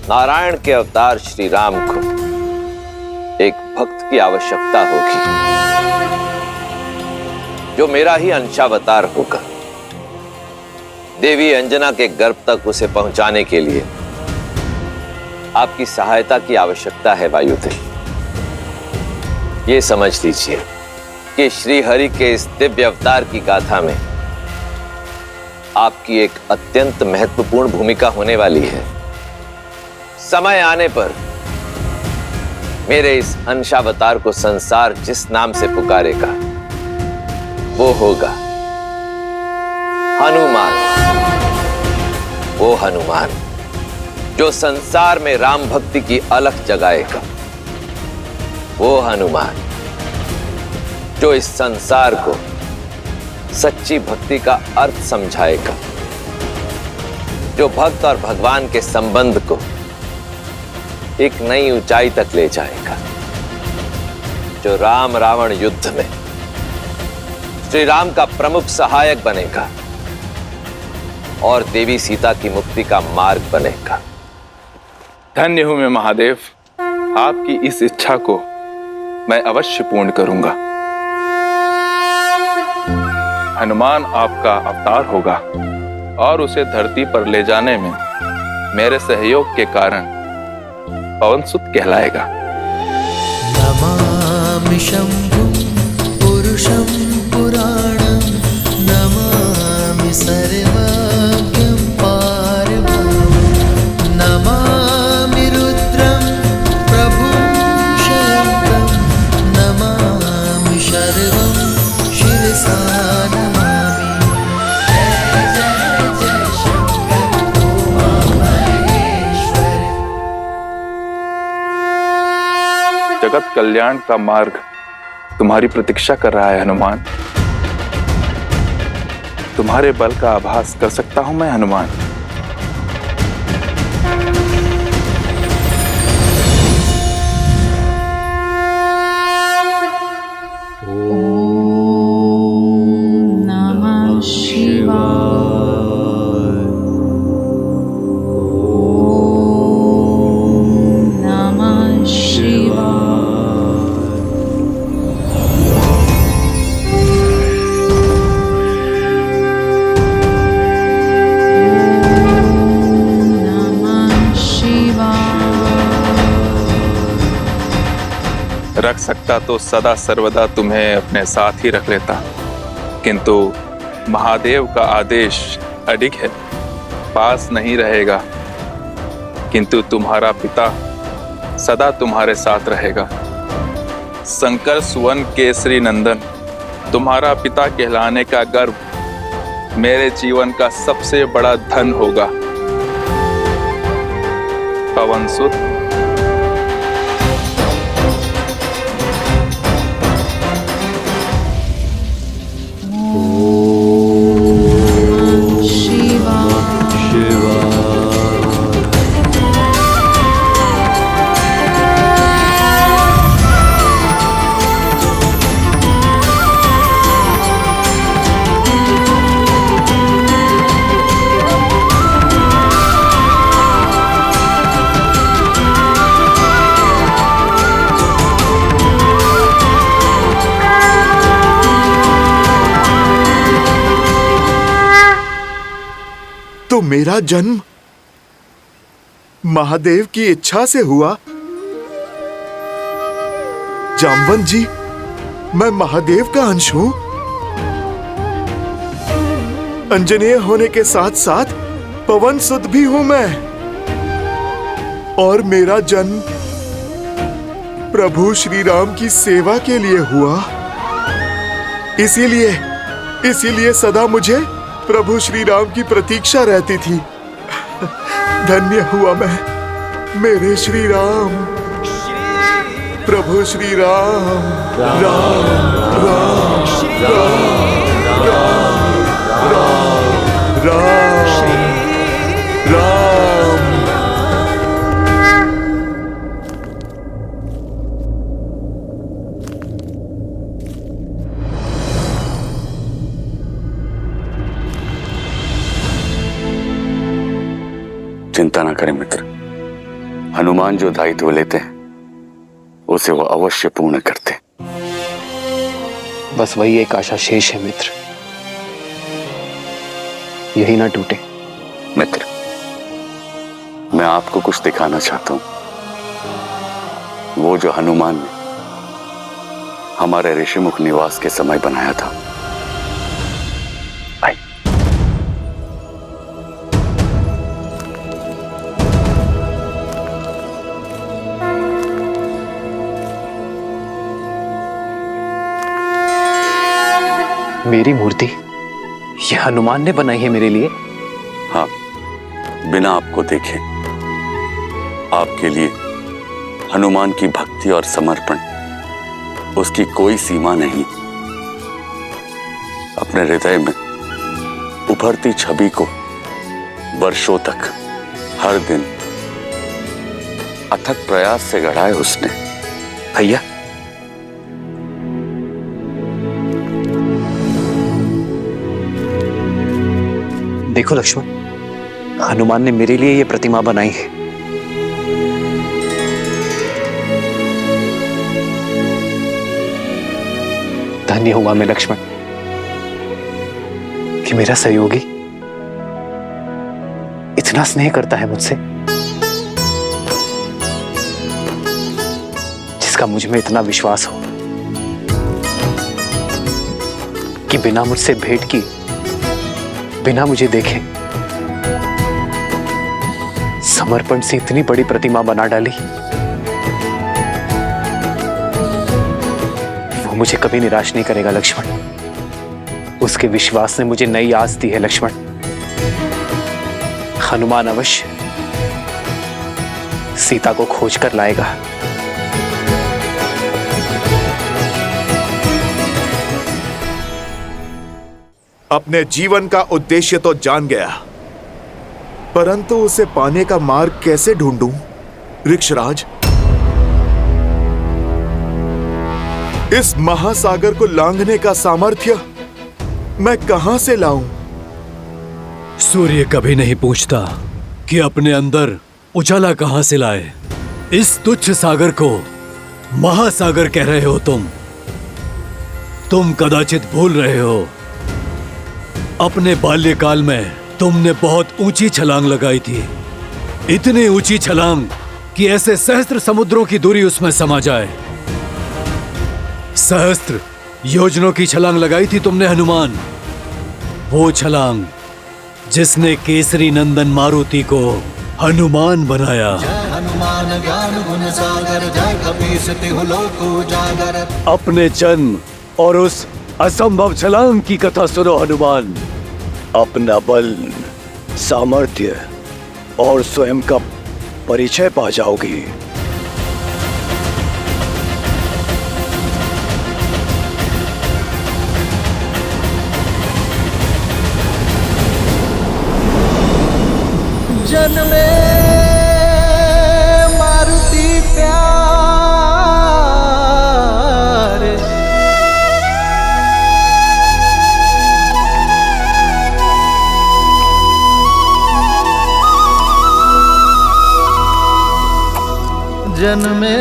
नारायण के अवतार श्री राम को एक भक्त की आवश्यकता होगी, जो मेरा ही अंशावतार होगा। देवी अंजना के गर्भ तक उसे पहुंचाने के लिए आपकी सहायता की आवश्यकता है वायुदेव। ये समझ लीजिए कि श्री हरि के इस दिव्य अवतार की गाथा में आपकी एक अत्यंत महत्वपूर्ण भूमिका होने वाली है। समय आने पर मेरे इस अंशावतार को संसार जिस नाम से पुकारेगा वो होगा हनुमान। वो हनुमान जो संसार में राम भक्ति की अलख जगाएगा। वो हनुमान जो इस संसार को सच्ची भक्ति का अर्थ समझाएगा, जो भक्त और भगवान के संबंध को एक नई ऊंचाई तक ले जाएगा। जो राम रावण युद्ध में श्री राम का प्रमुख सहायक बनेगा और देवी सीता की मुक्ति का मार्ग बनेगा। धन्य हूं मैं महादेव, आपकी इस इच्छा को मैं अवश्य पूर्ण करूंगा। हनुमान आपका अवतार होगा और उसे धरती पर ले जाने में मेरे सहयोग के कारण पवनसुत कहलाएगा। नमामि शंभुं पुरुषं पुराणं, नमामि सर्वज्ञं पारब्रह्मं, नमामि रुद्रं प्रभुं शयन्तं, नमामि शर्वं शिरसा नमामि। जय जय जय शंकर उमामहेश्वर। जगत कल्याण का मार्ग तुम्हारी प्रतीक्षा कर रहा है हनुमान। तुम्हारे बल का आभास कर सकता हूं मैं हनुमान। नमः शिवाय। नमः शिवाय। रख सकता तो सदा सर्वदा तुम्हें अपने साथ ही रख लेता, किंतु महादेव का आदेश अडिग है, पास नहीं रहेगा, किंतु तुम्हारा पिता सदा तुम्हारे साथ रहेगा। शंकर सुवन केसरी नंदन, तुम्हारा पिता कहलाने का गर्व मेरे जीवन का सबसे बड़ा धन होगा। पवनसुत, तो मेरा जन्म महादेव की इच्छा से हुआ। जामवंत जी, मैं महादेव का अंश हूं। अंजनेय होने के साथ साथ पवनसुत भी हूं मैं, और मेरा जन्म प्रभु श्री राम की सेवा के लिए हुआ। इसीलिए सदा मुझे प्रभु श्री राम की प्रतीक्षा रहती थी। धन्य हुआ मैं, मेरे श्री राम, प्रभु श्री राम। राम राम राम राम राम राम। चिंता ना करें मित्र, हनुमान जो दायित्व लेते हैं उसे वो अवश्य पूर्ण करते। बस वही एक आशा शेष है मित्र, यही ना टूटे। मित्र, मैं आपको कुछ दिखाना चाहता हूं, वो जो हनुमान ने हमारे ऋषिमुख निवास के समय बनाया था। आई। मेरी मूर्ति ये हनुमान ने बनाई है मेरे लिए? हाँ, बिना आपको देखे। आपके लिए हनुमान की भक्ति और समर्पण, उसकी कोई सीमा नहीं। अपने हृदय में उभरती छवि को वर्षों तक हर दिन अथक प्रयास से गढ़ा है उसने। भैया, देखो लक्ष्मण, हनुमान ने मेरे लिए ये प्रतिमा बनाई है। धन्य हुआ मैं लक्ष्मण कि मेरा सहयोगी इतना स्नेह करता है मुझसे, जिसका मुझ में इतना विश्वास हो कि बिना मुझसे भेंट की, बिना मुझे देखे समर्पण से इतनी बड़ी प्रतिमा बना डाली। वो मुझे कभी निराश नहीं करेगा लक्ष्मण। उसके विश्वास ने मुझे नई आस दी है लक्ष्मण। हनुमान अवश्य सीता को खोज कर लाएगा। अपने जीवन का उद्देश्य तो जान गया, परंतु उसे पाने का मार्ग कैसे ढूंढूं? ऋक्षराज, इस महासागर को लांघने का सामर्थ्य मैं कहां से लाऊं? सूर्य कभी नहीं पूछता कि अपने अंदर उजाला कहां से लाए। इस तुच्छ सागर को महासागर कह रहे हो तुम कदाचित भूल रहे हो, अपने बाल्यकाल में तुमने बहुत ऊंची छलांग लगाई थी। इतनी ऊंची छलांग कि ऐसे सहस्त्र समुद्रों की दूरी उसमें समा जाए। सहस्त्र योजनों की छलांग लगाई थी तुमने हनुमान। वो छलांग जिसने केसरी नंदन मारुति को हनुमान बनाया। हनुमान ज्ञान गुण सागर, जय कपीस तिहु लोक उजागर। अपने जन्म और उस असंभव छलांग की कथा सुनो हनुमान। अपना बल, सामर्थ्य और स्वयं का परिचय पा जाओगी। जन्मे मारुति प्यार, जन्मे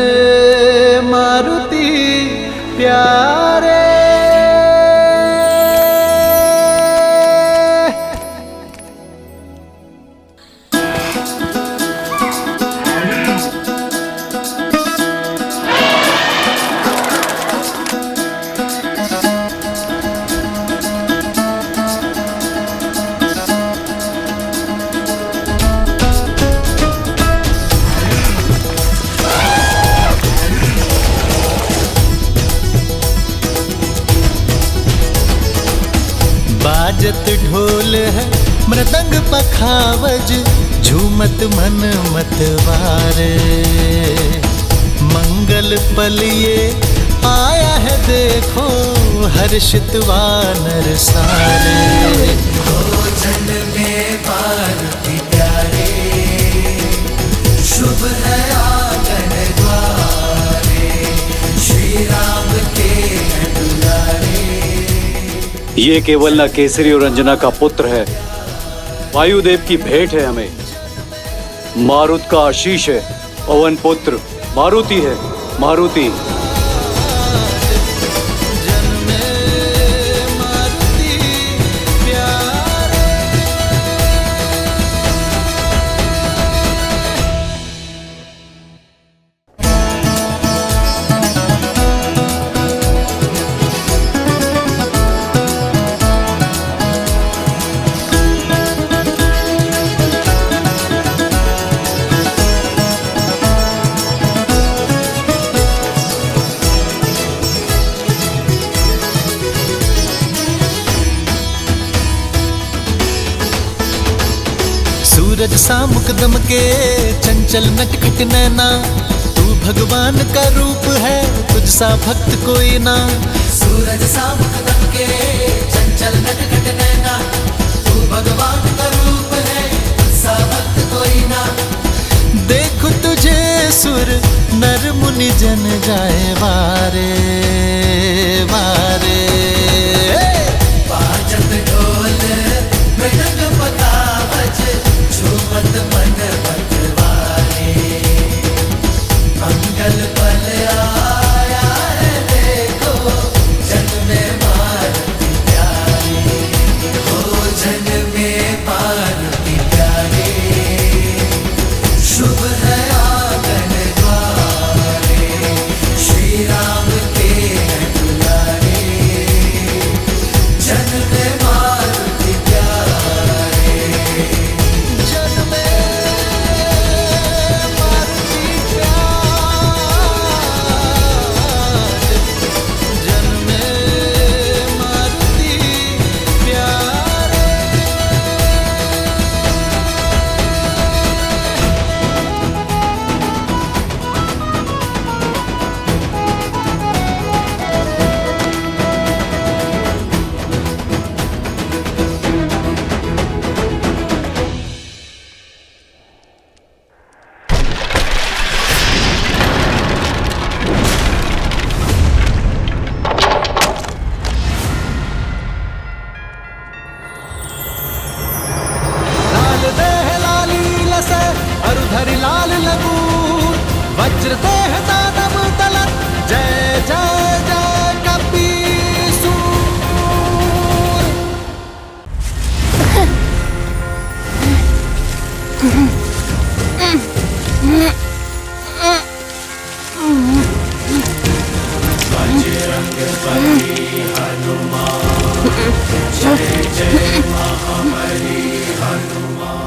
मारुति प्यारे। बाजत ढोल है मृदंग पखावज, झूमत मन मतवारे। मंगल पल ये आया है देखो, हर्षित वानर सारे। भोजन में पार्वती प्यारे, शुभ है आंगन द्वारे। श्री राम के दुलारे। ये केवल न केसरी और अंजना का पुत्र है, वायुदेव की भेंट है हमें। मारुत का आशीष है, पवन पुत्र मारुति है, मारुति। सूरज सा मुकदम के चंचल नटखट नैना, तू भगवान का रूप है, तुझ सा भक्त कोई ना। सूरज सा मुकदम के चंचल नटखट नैना, तू भगवान का रूप है, तुझ सा भक्त कोई ना। देखो तुझे सुर नर मुनि जन जाए वारे वारे। बाजत ढोल मृदंग पका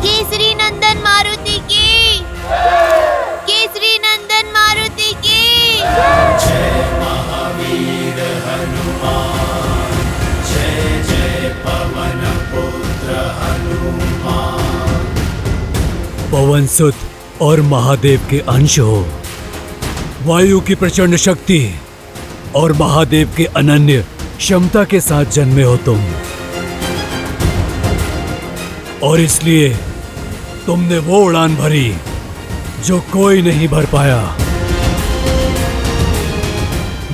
केसरी नंदन मारुति की, केसरी नंदन मारुति की। जय महावीर हनुमान, जय जय पवन पुत्र हनुमान। पवन सुत और महादेव के अंश हो, वायु की प्रचंड शक्ति और महादेव के अनन्य क्षमता के साथ जन्मे हो तुम, और इसलिए तुमने वो उड़ान भरी जो कोई नहीं भर पाया।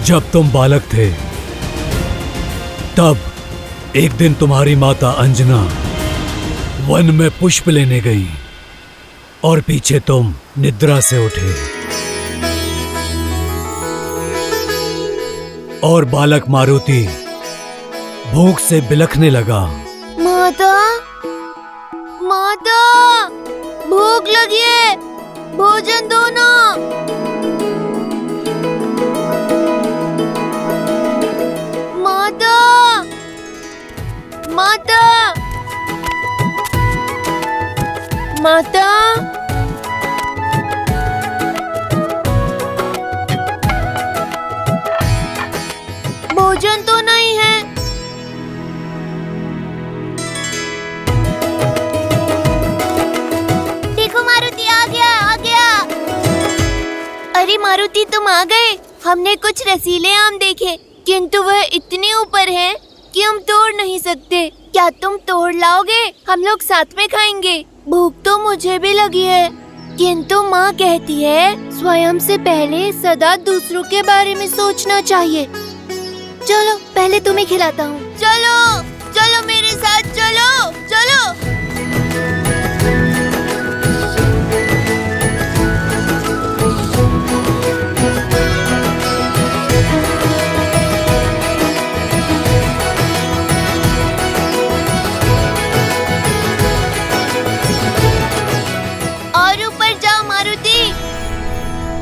जब तुम बालक थे तब एक दिन तुम्हारी माता अंजना वन में पुष्प लेने गई और पीछे तुम निद्रा से उठे और बालक मारुति भूख से बिलखने लगा। माता, माता, भूख लगी है, भोजन दो ना। माता, माता, माता। भोजन तो नहीं है। देखो मारुति आ गया, आ गया। अरे मारुति तुम आ गए। हमने कुछ रसीले आम देखे, किंतु वह इतने ऊपर हैं कि हम तोड़ नहीं सकते। क्या तुम तोड़ लाओगे? हम लोग साथ में खाएंगे। भूख तो मुझे भी लगी है, किंतु माँ कहती है स्वयं से पहले सदा दूसरों के बारे में सोचना चाहिए। चलो पहले तुम्हें खिलाता हूँ। चलो चलो मेरे साथ, चलो चलो। और ऊपर जाओ मारुति,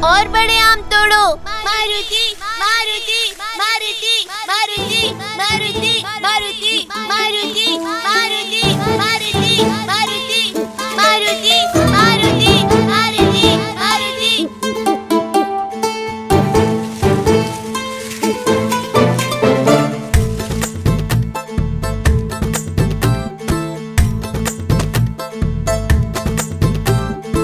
और बड़े आम तोड़ो। मारुति मारुति मारुति मारुति मारुति मारुति मारुति मारुति मारुति मारुति मारुति मारुति मारुति मारुति।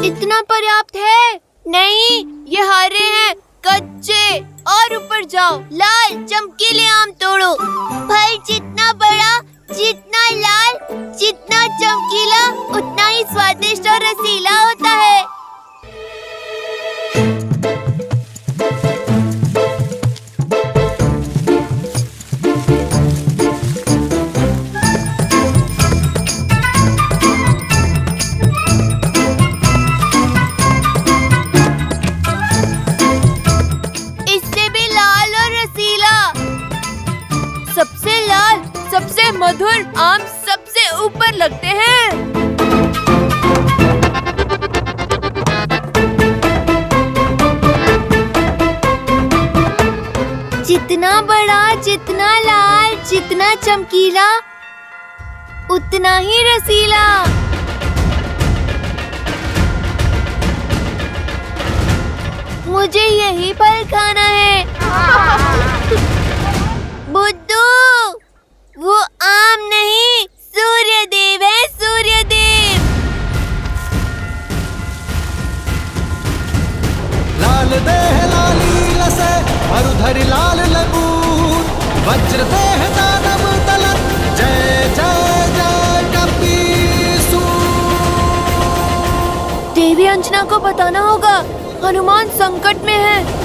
इतना पर्याप्त है? नहीं, ये हरे हैं, कच्चे। और ऊपर जाओ, लाल चमकीले आम तोड़ो। फल जितना बड़ा, जितना लाल, जितना चमकीला, उतना ही स्वादिष्ट और रसीला होता है। सबसे लाल, सबसे मधुर आम सबसे ऊपर लगते हैं। जितना बड़ा, जितना लाल, जितना चमकीला, उतना ही रसीला। मुझे यही फल खाना है। बुद्धू, वो आम नहीं, सूर्यदेव है, सूर्यदेव। लाल देह लाली लसे, मरुधरि लाल लगून, वज्र देह दानव दलन, जय जय जय कपीसूर। देवी अंजना को बताना होगा, हनुमान संकट में है।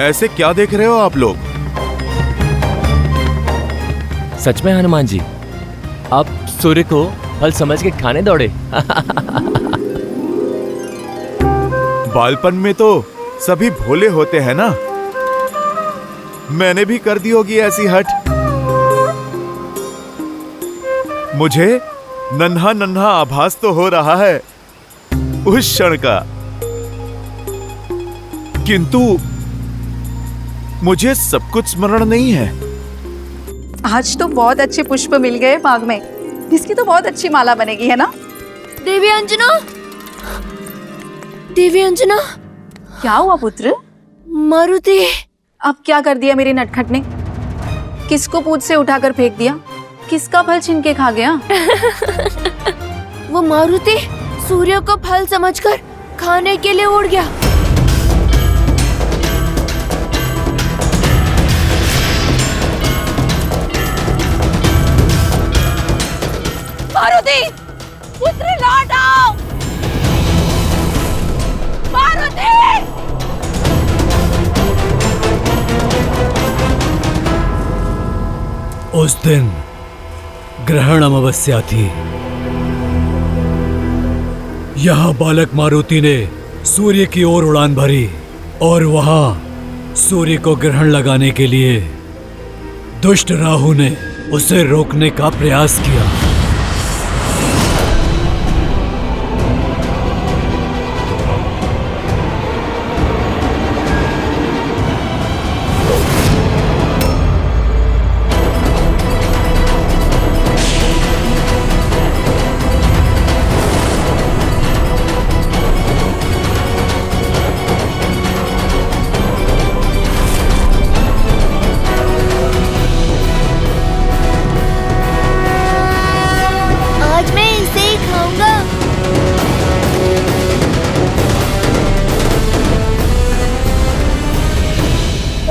ऐसे क्या देख रहे हो आप लोग? सच में हनुमान जी, आप सूर्य को फल समझ के खाने दौड़े। बालपन में तो सभी भोले होते हैं ना, मैंने भी कर दी होगी ऐसी हट। मुझे नन्हा नन्हा आभास तो हो रहा है उस क्षण का, किंतु मुझे सब कुछ स्मरण नहीं है। आज तो बहुत अच्छे पुष्प मिल गए बाग में, इसकी तो बहुत अच्छी माला बनेगी, है ना? देवी अंजना, देवी अंजना, क्या हुआ पुत्र? मारुति। अब क्या कर दिया मेरे नटखट ने? किसको पूछ से उठाकर फेंक दिया? किसका फल छीन के खा गया? वो मारुति सूर्य को फल समझकर खाने के लिए उड़ गया। मारुति, पुत्र लौट आओ। मारुति! उस दिन ग्रहण अमावस्या थी। यह बालक मारुति ने सूर्य की ओर उड़ान भरी और वहां सूर्य को ग्रहण लगाने के लिए दुष्ट राहु ने उसे रोकने का प्रयास किया।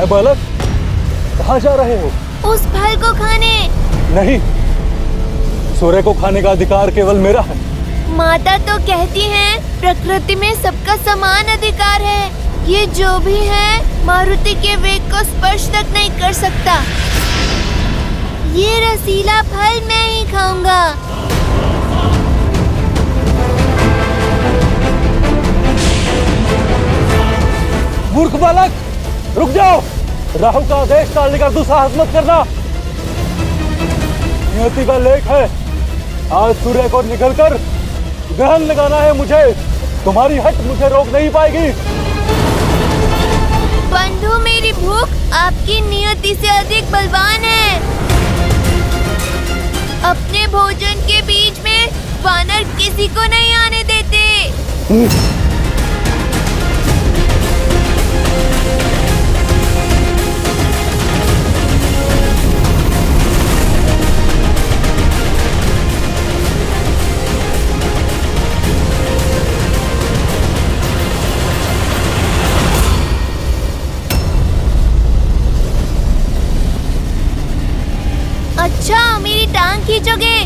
बालक, कहाँ जा रहे हो? उस फल को खाने। नहीं, सूर्य को खाने का अधिकार केवल मेरा है। माता तो कहती हैं प्रकृति में सबका समान अधिकार है। ये जो भी है मारुति के वेग को स्पर्श तक नहीं कर सकता। ये रसीला फल मैं ही खाऊंगा। मूर्ख बालक, रुक जाओ। राहु का आदेश टालने का दुस्साहस मत करना। नियति का लेख है, आज सूर्य को निकलकर ग्रहण लगाना है मुझे। तुम्हारी हट मुझे रोक नहीं पाएगी। बंधु, मेरी भूख आपकी नियति से अधिक बलवान है। अपने भोजन के बीच में वानर किसी को नहीं आने देते। अच्छा, मेरी टांग खींचोगे?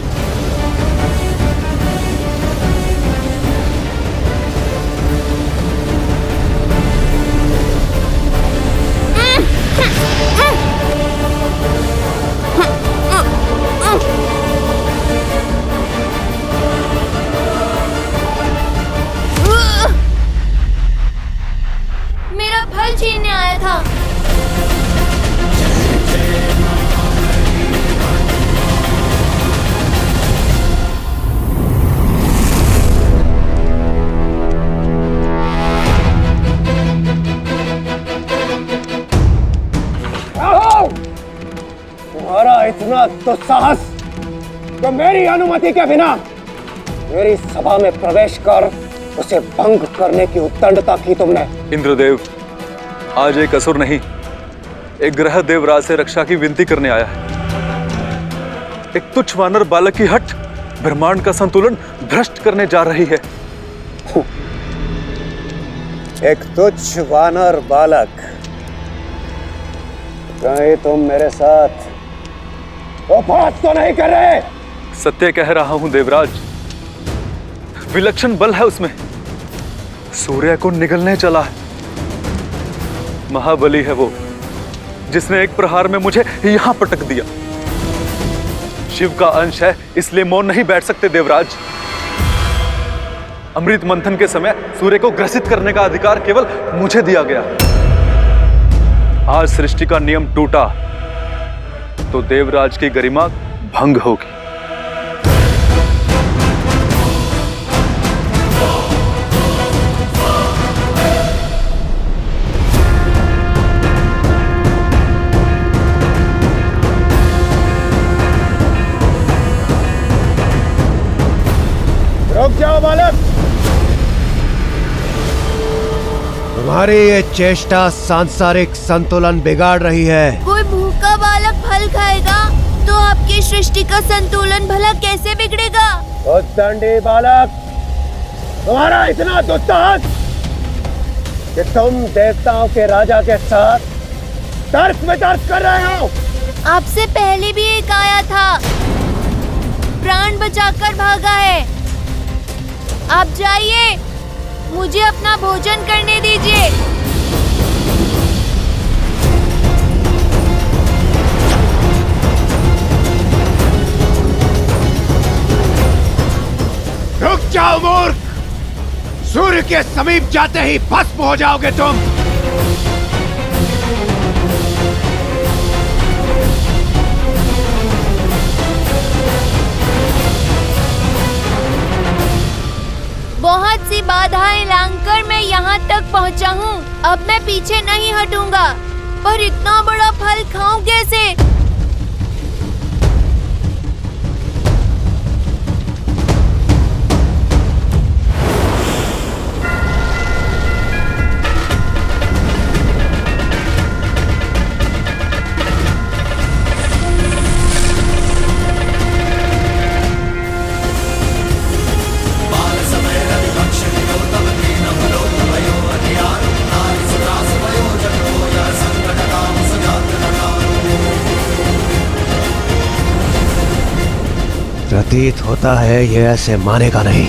मेरा फल छीनने आया था। तुम्हारा इतना दुस्साहस तो मेरी अनुमति के बिना मेरी सभा में प्रवेश कर उसे भंग करने की उद्दंडता की तुमने। इंद्रदेव, आज एक असुर नहीं, एक ग्रह देवराज से रक्षा की विनती करने आया है। एक तुच्छ वानर बालक की हट ब्रह्मांड का संतुलन भ्रष्ट करने जा रही है। एक तुच्छ वानर बालक, कहीं तुम मेरे साथ उपहास तो नहीं कर रहे? सत्य कह रहा हूं देवराज, विलक्षण बल है उसमें। सूर्य को निगलने चला है। महाबली है वो, जिसने एक प्रहार में मुझे यहां पटक दिया। शिव का अंश है, इसलिए मौन नहीं बैठ सकते देवराज। अमृत मंथन के समय सूर्य को ग्रसित करने का अधिकार केवल मुझे दिया गया। आज सृष्टि का नियम टूटा तो देवराज की गरिमा भंग होगी। रुक जाओ बालक, तुम्हारी ये चेष्टा सांसारिक संतुलन बिगाड़ रही है। कोई भूखा बालक फल खाएगा तो आपकी सृष्टि का संतुलन भला कैसे बिगड़ेगा? उद्दंडी बालक, तुम्हारा इतना दुस्साहस कि तुम देवताओं के राजा के साथ तर्क वितर्क कर रहे हो। आपसे पहले भी एक आया था, प्राण बचाकर भागा है। आप जाइए, मुझे अपना भोजन करने दीजिए। रुक जाओ मूर्ख, सूर्य के समीप जाते ही भस्म हो जाओगे तुम। बहुत सी बाधाएं लांघकर मैं यहाँ तक पहुँचा हूँ। अब मैं पीछे नहीं हटूंगा, पर इतना बड़ा फल खाऊं कैसे? प्रतीत होता है ये ऐसे मानेगा नहीं।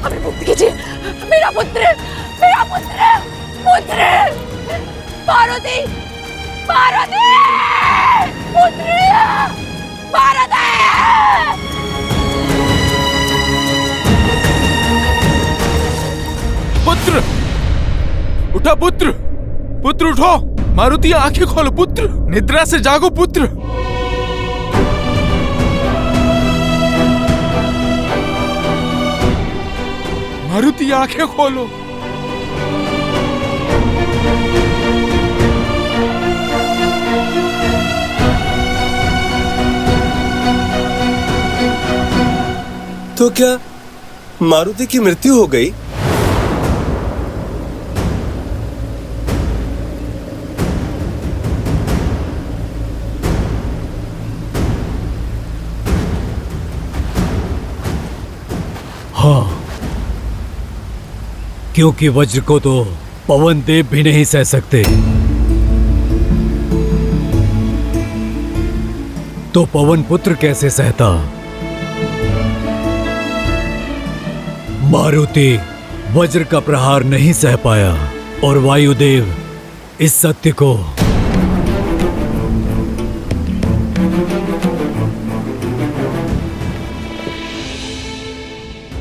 हमें मुक्त कीजिए, मेरा पुत्र, मेरा पुत्र, पुत्र, पार्वती, पार्वती, पुत्र, पार्वती। पुत्र उठा, पुत्र, पुत्र उठो। मारुति आंखें खोलो पुत्र, निद्रा से जागो पुत्र। मारुति आंखें खोलो। तो क्या मारुति की मृत्यु हो गई? हाँ, क्योंकि वज्र को तो पवन देव भी नहीं सह सकते, तो पवन पुत्र कैसे सहता? मारुति वज्र का प्रहार नहीं सह पाया और वायुदेव इस सत्य को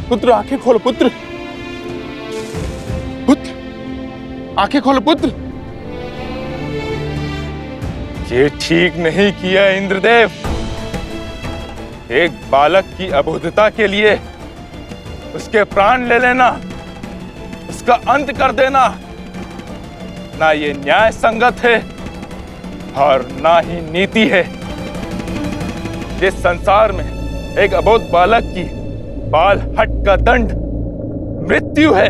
पुत्र आंखें खोलो पुत्र, पुत्र आंखें खोलो पुत्र। ये ठीक नहीं किया इंद्रदेव। एक बालक की अबोधता के लिए उसके प्राण ले लेना, उसका अंत कर देना, ना ये न्याय संगत है और ना ही नीति है। जिस संसार में एक अबोध बालक की बाल हट का दंड मृत्यु है,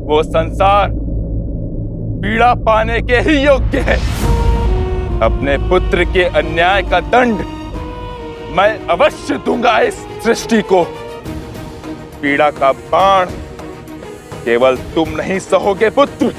वो संसार पीड़ा पाने के ही योग्य है। अपने पुत्र के अन्याय का दंड मैं अवश्य दूंगा इस सृष्टि को। पीड़ा का बाण केवल तुम नहीं सहोगे पुत्र।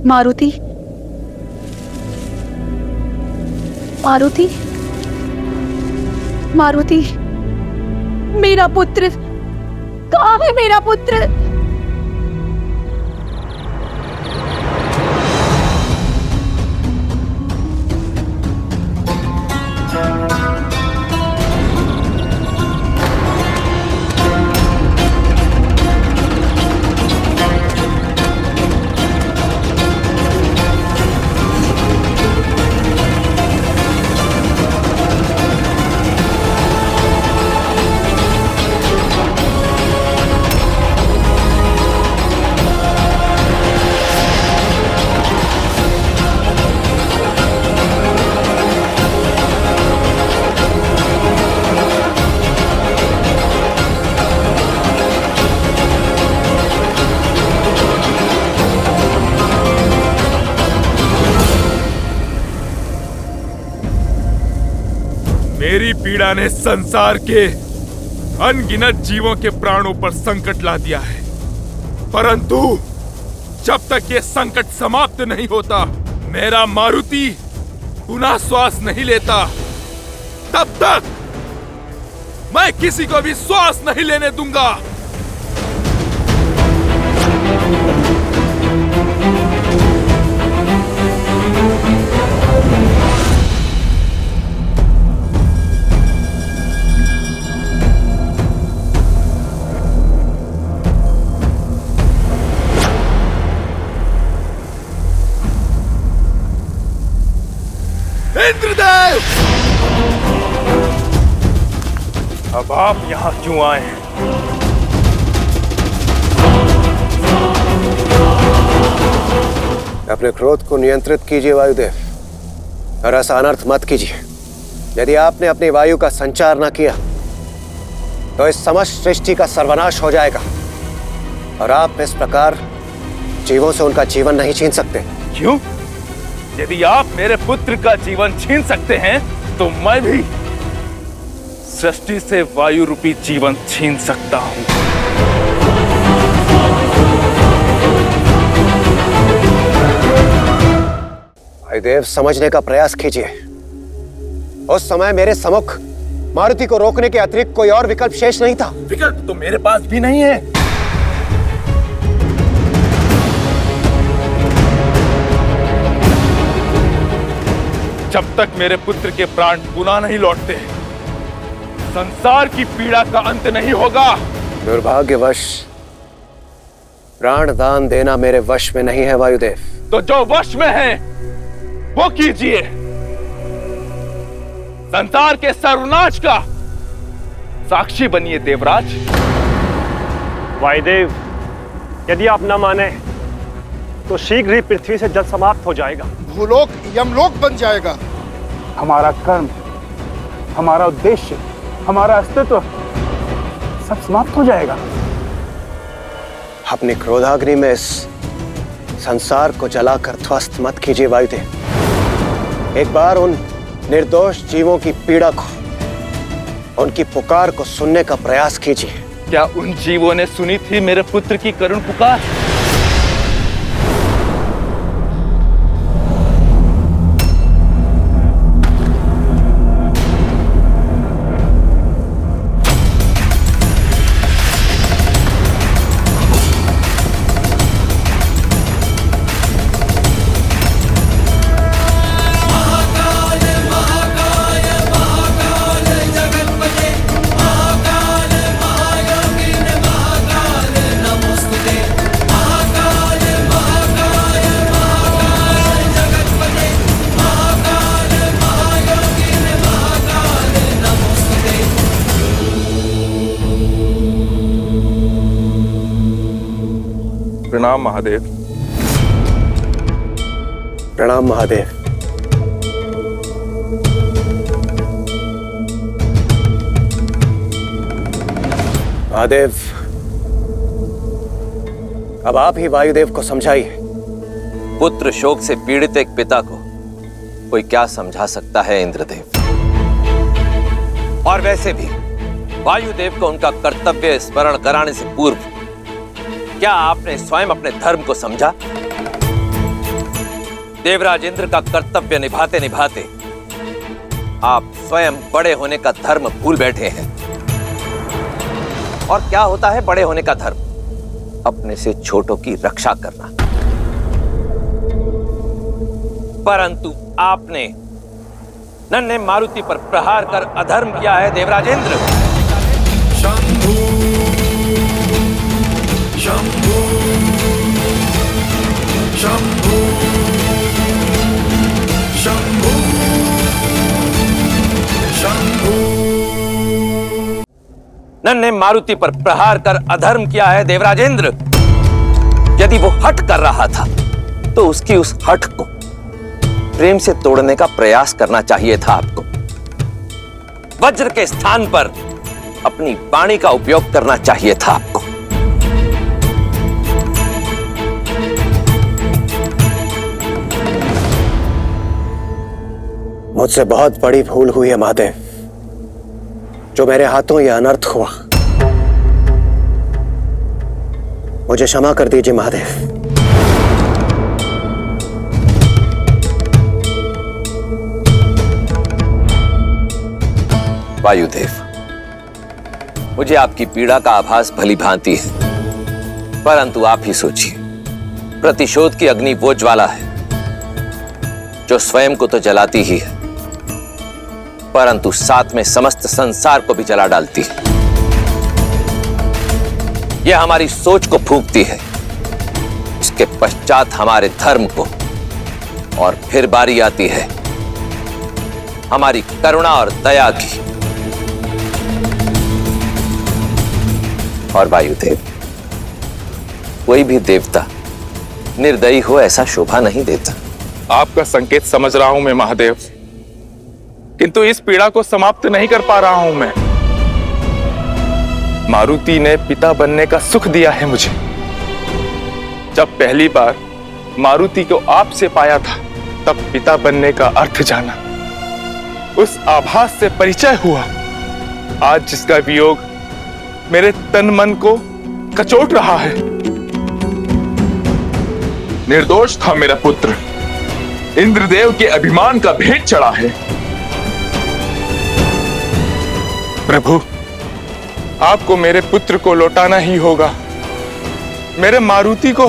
मारुति, मारुति, मारुति, मेरा पुत्र कहाँ है? मेरा पुत्र मेरी पीड़ा ने संसार के अनगिनत जीवों के प्राणों पर संकट ला दिया है, परंतु जब तक ये संकट समाप्त नहीं होता, मेरा मारुति पुनः श्वास नहीं लेता, तब तक मैं किसी को भी श्वास नहीं लेने दूंगा। इंद्रदेव, अब आप यहां क्यों आए हैं? अपने क्रोध को नियंत्रित कीजिए वायुदेव, और ऐसा अनर्थ मत कीजिए। यदि आपने अपनी वायु का संचार न किया तो इस समस्त सृष्टि का सर्वनाश हो जाएगा, और आप इस प्रकार जीवों से उनका जीवन नहीं छीन सकते। क्यों? यदि आप मेरे पुत्र का जीवन छीन सकते हैं, तो मैं भी सृष्टि से वायु रूपी जीवन छीन सकता हूं। वायुदेव, समझने का प्रयास कीजिए। उस समय मेरे सम्मुख मारुति को रोकने के अतिरिक्त कोई और विकल्प शेष नहीं था। विकल्प तो मेरे पास भी नहीं है। जब तक मेरे पुत्र के प्राण पुनः नहीं लौटते, संसार की पीड़ा का अंत नहीं होगा। दुर्भाग्यवश प्राण दान देना मेरे वश में नहीं है वायुदेव। तो जो वश में है वो कीजिए। संसार के सर्वनाश का साक्षी बनिए देवराज। वायुदेव, यदि आप न माने तो शीघ्र ही पृथ्वी से जल समाप्त हो जाएगा। भूलोक यमलोक बन जाएगा। हमारा कर्म, हमारा उद्देश्य, हमारा अस्तित्व सब समाप्त हो जाएगा। अपनी क्रोधाग्नि में इस संसार को जलाकर ध्वस्त मत कीजिए वायुदेव। एक बार उन निर्दोष जीवों की पीड़ा को, उनकी पुकार को सुनने का प्रयास कीजिए। क्या उन जीवों ने सुनी थी मेरे पुत्र की करुण पुकार? प्रणाम महादेव। प्रणाम महादेव। महादेव, अब आप ही वायुदेव को समझाइए। पुत्र शोक से पीड़ित एक पिता को कोई क्या समझा सकता है इंद्रदेव? और वैसे भी वायुदेव को उनका कर्तव्य स्मरण कराने से पूर्व क्या आपने स्वयं अपने धर्म को समझा? देवराज इंद्र का कर्तव्य निभाते निभाते आप स्वयं बड़े होने का धर्म भूल बैठे हैं। और क्या होता है बड़े होने का धर्म? अपने से छोटों की रक्षा करना। परंतु आपने नन्हे मारुति पर प्रहार कर अधर्म किया है देवराज इंद्र। शंभू शंभू शंभू शंभू शंभू। नन्हे मारुति पर प्रहार कर अधर्म किया है देवराज इंद्र। यदि वो हठ कर रहा था तो उसकी उस हठ को प्रेम से तोड़ने का प्रयास करना चाहिए था आपको। वज्र के स्थान पर अपनी वाणी का उपयोग करना चाहिए था आपको। मुझसे बहुत बड़ी भूल हुई है महादेव, जो मेरे हाथों यह अनर्थ हुआ। मुझे क्षमा कर दीजिए महादेव। वायुदेव, मुझे आपकी पीड़ा का आभास भली भांति है, परंतु आप ही सोचिए, प्रतिशोध की अग्नि वो ज्वाला है जो स्वयं को तो जलाती ही है, परंतु साथ में समस्त संसार को भी जला डालती है। यह हमारी सोच को फूंकती है, इसके पश्चात हमारे धर्म को, और फिर बारी आती है हमारी करुणा और दया की। और वायुदेव, कोई भी देवता निर्दयी हो ऐसा शोभा नहीं देता। आपका संकेत समझ रहा हूं मैं महादेव, किंतु इस पीड़ा को समाप्त नहीं कर पा रहा हूं मैं। मारुति ने पिता बनने का सुख दिया है मुझे। जब पहली बार मारुति को आपसे पाया था, तब पिता बनने का अर्थ जाना, उस आभास से परिचय हुआ। आज जिसका वियोग मेरे तन मन को कचोट रहा है। निर्दोष था मेरा पुत्र, इंद्रदेव के अभिमान का भेंट चढ़ा है। प्रभु, आपको मेरे पुत्र को लौटाना ही होगा, मेरे मारुति को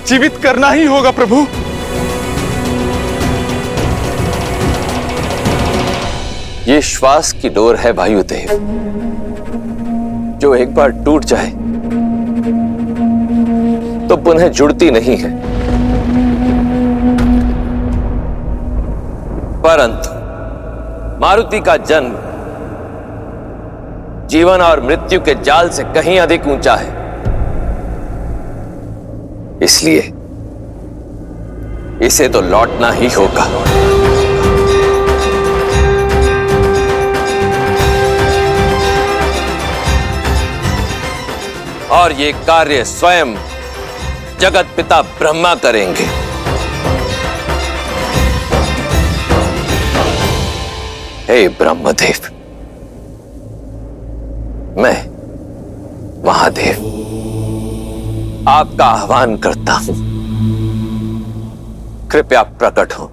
जीवित करना ही होगा प्रभु। ये श्वास की डोर है वायुदेव, जो एक बार टूट जाए तो पुनः जुड़ती नहीं है। परंतु मारुति का जन्म जीवन और मृत्यु के जाल से कहीं अधिक ऊंचा है। इसलिए इसे तो लौटना ही होगा। और ये कार्य स्वयं जगत पिता ब्रह्मा करेंगे। हे ब्रह्मदेव, मैं महादेव आपका आह्वान करता हूं, कृपया प्रकट हो।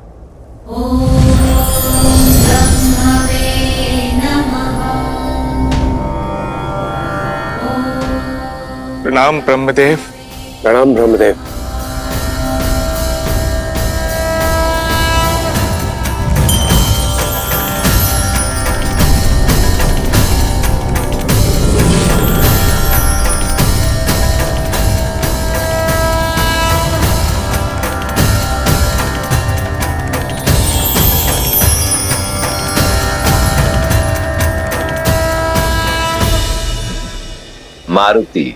प्रणाम ब्रह्मदेव। प्रणाम ब्रह्मदेव। मारुति,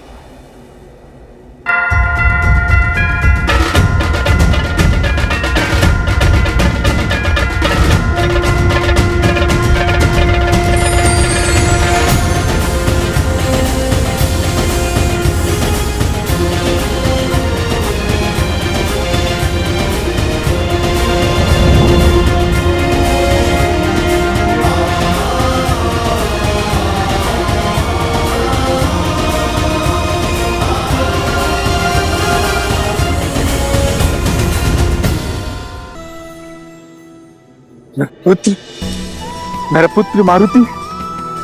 मेरा पुत्र मारुति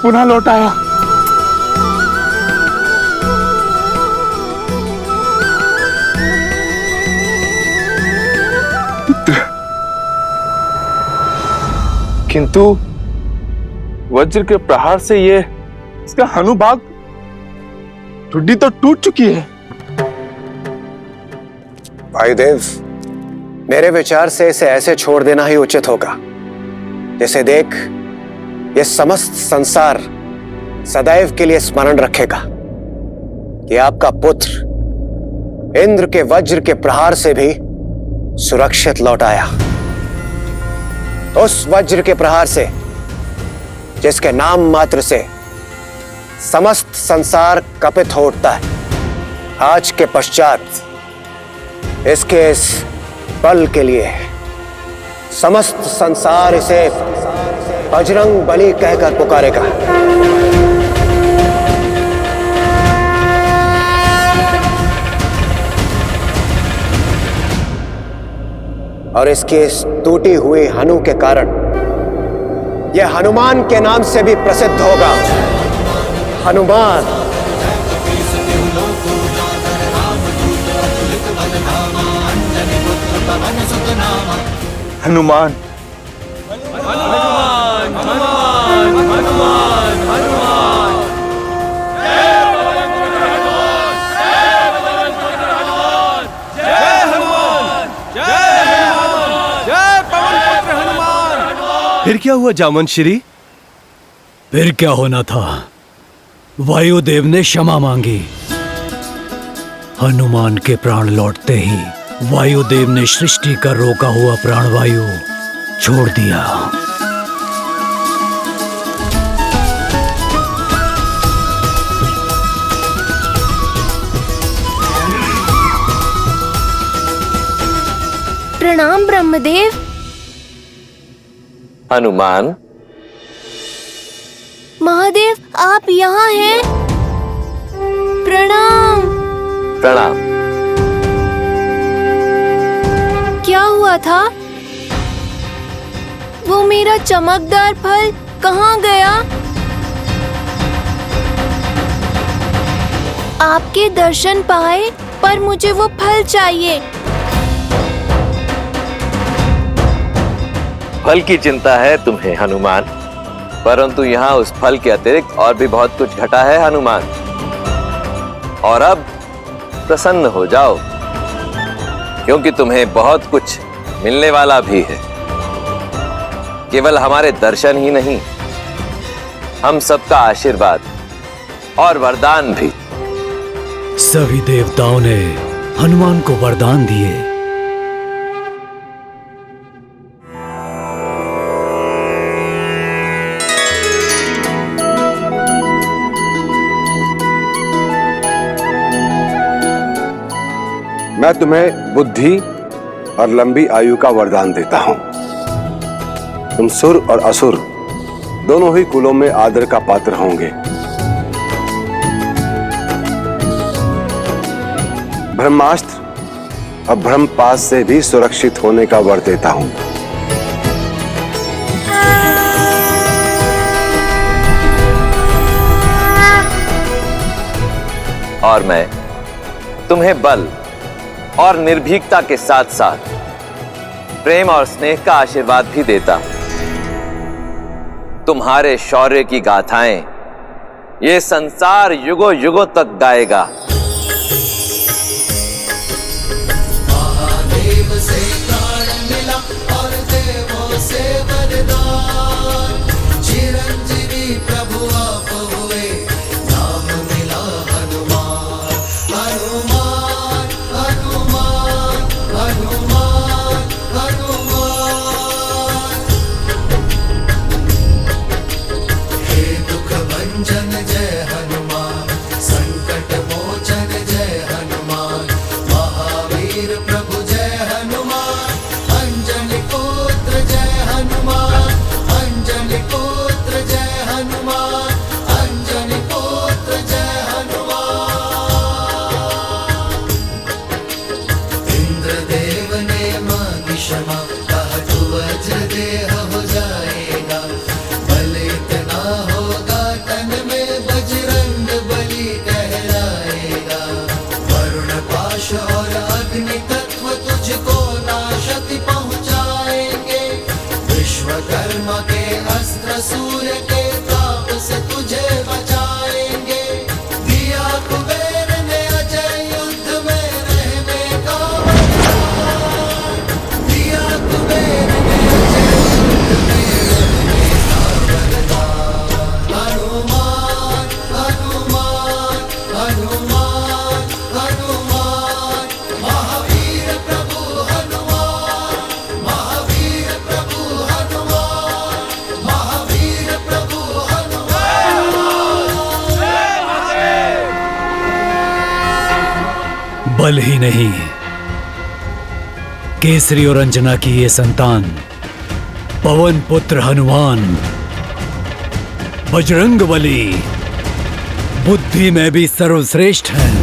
पुनः लौट आया। किंतु वज्र के प्रहार से ये इसका हनुभाग ठुड्डी तो टूट चुकी है। वायुदेव, मेरे विचार से इसे ऐसे छोड़ देना ही उचित होगा। जैसे देख, ये समस्त संसार सदैव के लिए स्मरण रखेगा कि आपका पुत्र इंद्र के वज्र के प्रहार से भी सुरक्षित लौट आया। उस वज्र के प्रहार से जिसके नाम मात्र से समस्त संसार कपित हो उठता है। आज के पश्चात इसके इस बल के लिए समस्त संसार इसे बजरंग बली कहकर पुकारेगा। और इसकी इस टूटी हुई हनु के कारण यह हनुमान के नाम से भी प्रसिद्ध होगा। हनुमान। हनुमान फिर क्या हुआ जामन श्री? फिर क्या होना था? वायुदेव ने क्षमा मांगी। हनुमान के प्राण लौटते ही वायुदेव ने सृष्टि का रोका हुआ प्राणवायु छोड़ दिया। प्रणाम ब्रह्मदेव। हनुमान। महादेव, आप यहाँ हैं? प्रणाम। प्रणाम। क्या हुआ था? वो मेरा चमकदार फल कहाँ गया? आपके दर्शन पाए, पर मुझे वो फल चाहिए। फल की चिंता है तुम्हें हनुमान, परंतु यहाँ उस फल के अतिरिक्त और भी बहुत कुछ घटा है हनुमान। और अब प्रसन्न हो जाओ, क्योंकि तुम्हें बहुत कुछ मिलने वाला भी है। केवल हमारे दर्शन ही नहीं, हम सबका आशीर्वाद और वरदान भी। सभी देवताओं ने हनुमान को वरदान दिए। मैं तुम्हें बुद्धि और लंबी आयु का वरदान देता हूं। तुम सुर और असुर दोनों ही कुलों में आदर का पात्र होंगे। ब्रह्मास्त्र और ब्रह्मपाश से भी सुरक्षित होने का वर देता हूं। और मैं तुम्हें बल और निर्भीकता के साथ साथ प्रेम और स्नेह का आशीर्वाद भी देता हूं। तुम्हारे शौर्य की गाथाएं ये संसार युगों युगों तक गाएगा। महादेव से प्राण मिला और देवों से वरदान, चिरंजीवी प्रभु आप हुए, नाम मिला हनुमान। हनुमान हनुमान हनुमान हनुमान, हे दुख भंजन जय हनुमान, संकट मोचन चमके अस्त्र सूर्य के ताप से तुझे बचाएंगे। दिया कुबेर ने अजय युद्ध में रहने का वरदान। दिया कुबेर ने अजय युद्ध में रहने का वरदान। हनुमान हनुमान हनुमान हनुमान महावीर प्रभु हनुमान। महावीर प्रभु हनुमान। महावीर प्रभु बल ही नहीं, केसरी और अंजना की ये संतान पवन पुत्र हनुमान बजरंगबली बुद्धि में भी सर्वश्रेष्ठ हैं।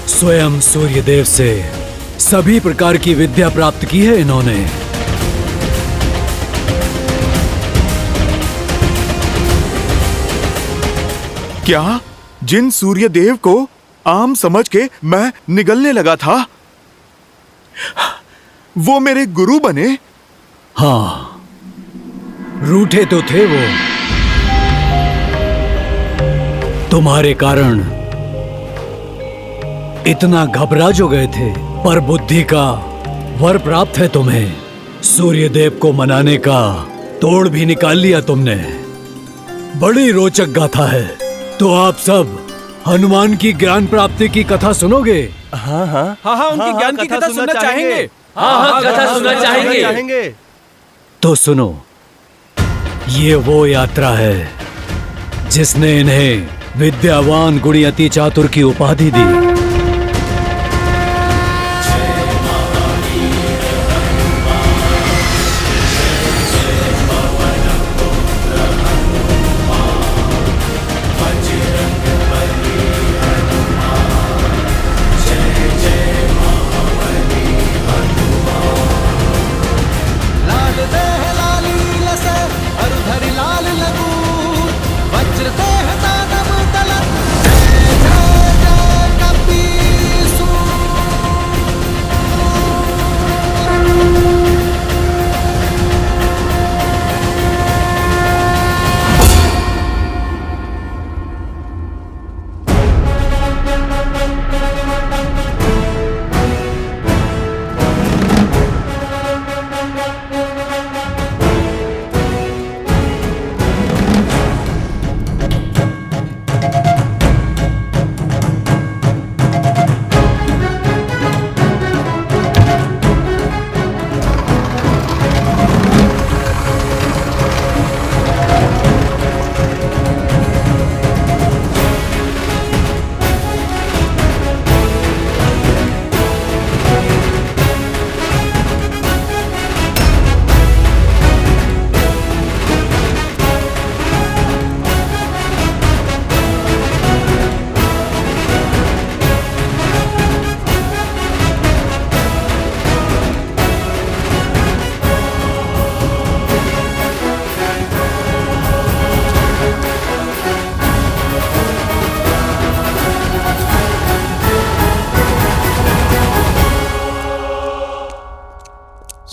स्वयं सूर्यदेव से सभी प्रकार की विद्या प्राप्त की है इन्होंने। क्या जिन सूर्यदेव को आम समझ के मैं निगलने लगा था, वो मेरे गुरु बने? हाँ, रूठे तो थे वो, तुम्हारे कारण इतना घबरा जो गए थे, पर बुद्धि का वर प्राप्त है तुम्हें। सूर्यदेव को मनाने का तोड़ भी निकाल लिया तुमने। बड़ी रोचक गाथा है। तो आप सब हनुमान की ज्ञान प्राप्ति की कथा सुनोगे? हाँ हाँ हाँ हाँ, उनकी ज्ञान की कथा सुनना चाहेंगे। हाँ हाँ, कथा सुनना चाहेंगे। तो सुनो, ये वो यात्रा है जिसने इन्हें विद्यावान गुणी अति चातुर की उपाधि दी। लाल देह लाली लसे हरधरि लाल लगूर। वज्र देह दानव दलन जय जय जय कपीसूर।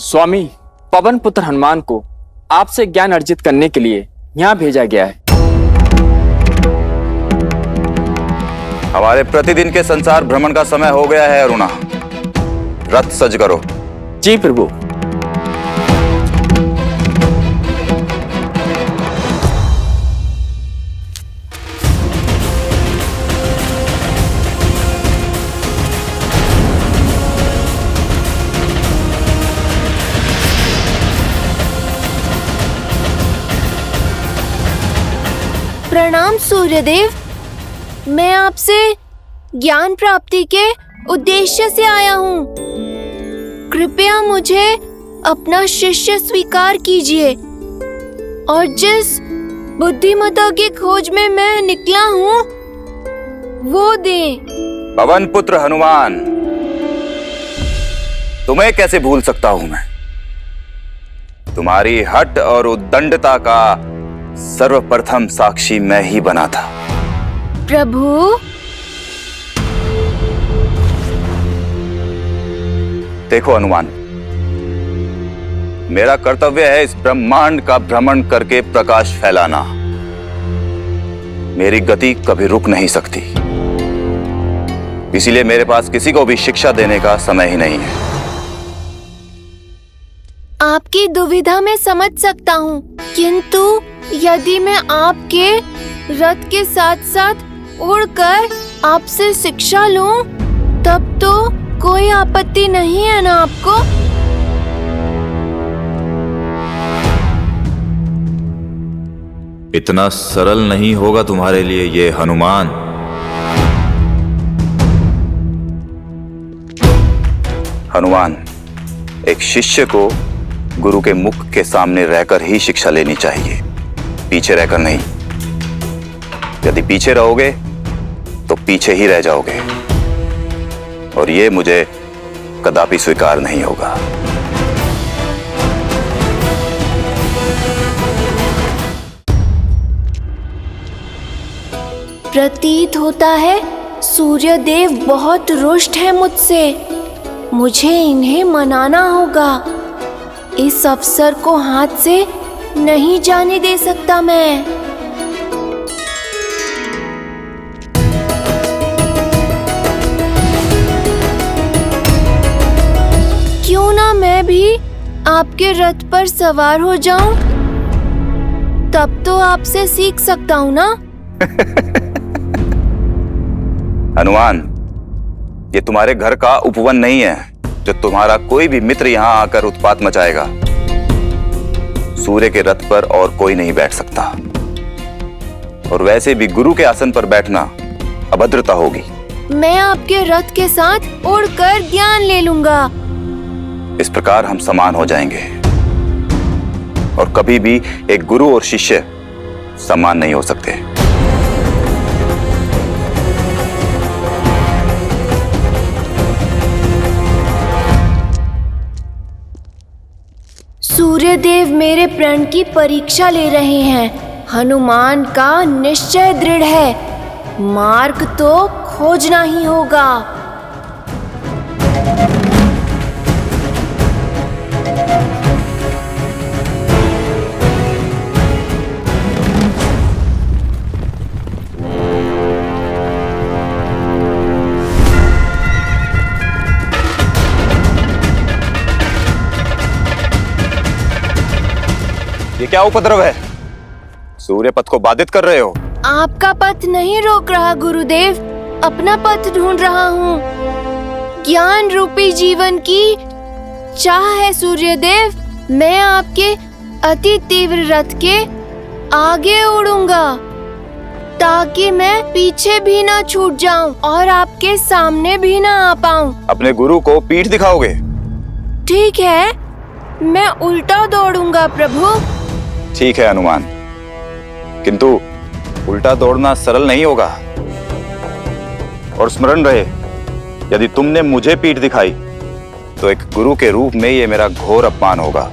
स्वामी, पवन पुत्र हनुमान को आपसे ज्ञान अर्जित करने के लिए यहाँ भेजा गया है। हमारे प्रतिदिन के संसार भ्रमण का समय हो गया है अरुणा। रथ सज करो। जी प्रभु। प्रणाम सूर्यदेव, मैं आपसे ज्ञान प्राप्ति के उद्देश्य से आया हूँ। कृपया मुझे अपना शिष्य स्वीकार कीजिए और जिस बुद्धिमता की खोज में मैं निकला हूँ वो दें। पवन पुत्र हनुमान, तुम्हें कैसे भूल सकता हूं मैं? तुम्हारी हट और उद्दंडता का सर्वप्रथम साक्षी मैं ही बना था। प्रभु, देखो हनुमान, मेरा कर्तव्य है इस ब्रह्मांड का भ्रमण करके प्रकाश फैलाना। मेरी गति कभी रुक नहीं सकती, इसीलिए मेरे पास किसी को भी शिक्षा देने का समय ही नहीं है। आपकी दुविधा में समझ सकता हूँ, किंतु यदि मैं आपके रथ के साथ साथ उड़कर आपसे शिक्षा लूं, तब तो कोई आपत्ति नहीं है ना आपको? इतना सरल नहीं होगा तुम्हारे लिए ये हनुमान। हनुमान, एक शिष्य को गुरु के मुख के सामने रहकर ही शिक्षा लेनी चाहिए, पीछे रहकर नहीं। यदि पीछे रहोगे तो पीछे ही रह जाओगे, और ये मुझे कदापि स्वीकार नहीं होगा। प्रतीत होता है सूर्यदेव बहुत रुष्ट है मुझसे। मुझे इन्हें मनाना होगा। इस अवसर को हाथ से नहीं जाने दे सकता मैं। क्यों ना मैं भी आपके रथ पर सवार हो जाऊं? तब तो आपसे सीख सकता हूं ना। हनुमान, ये तुम्हारे घर का उपवन नहीं है जो तुम्हारा कोई भी मित्र यहाँ आकर उत्पात मचाएगा। सूर्य के रथ पर और कोई नहीं बैठ सकता, और वैसे भी गुरु के आसन पर बैठना अभद्रता होगी। मैं आपके रथ के साथ उड़कर ज्ञान ले लूंगा। इस प्रकार हम समान हो जाएंगे, और कभी भी एक गुरु और शिष्य समान नहीं हो सकते। सूर्यदेव मेरे प्रण की परीक्षा ले रहे हैं। हनुमान का निश्चय दृढ़ है, मार्ग तो खोजना ही होगा। ये क्या उपद्रव है? सूर्य पथ को बाधित कर रहे हो। आपका पथ नहीं रोक रहा गुरुदेव, अपना पथ ढूंढ रहा हूँ। ज्ञान रूपी जीवन की चाह है सूर्यदेव। मैं आपके अति तीव्र रथ के आगे उड़ूंगा, ताकि मैं पीछे भी ना छूट जाऊं और आपके सामने भी ना आ पाऊं। अपने गुरु को पीठ दिखाओगे? ठीक है, मैं उल्टा दौड़ूंगा प्रभु। ठीक है हनुमान, किंतु उल्टा दौड़ना सरल नहीं होगा। और स्मरण रहे, यदि तुमने मुझे पीठ दिखाई तो एक गुरु के रूप में ये मेरा घोर अपमान होगा,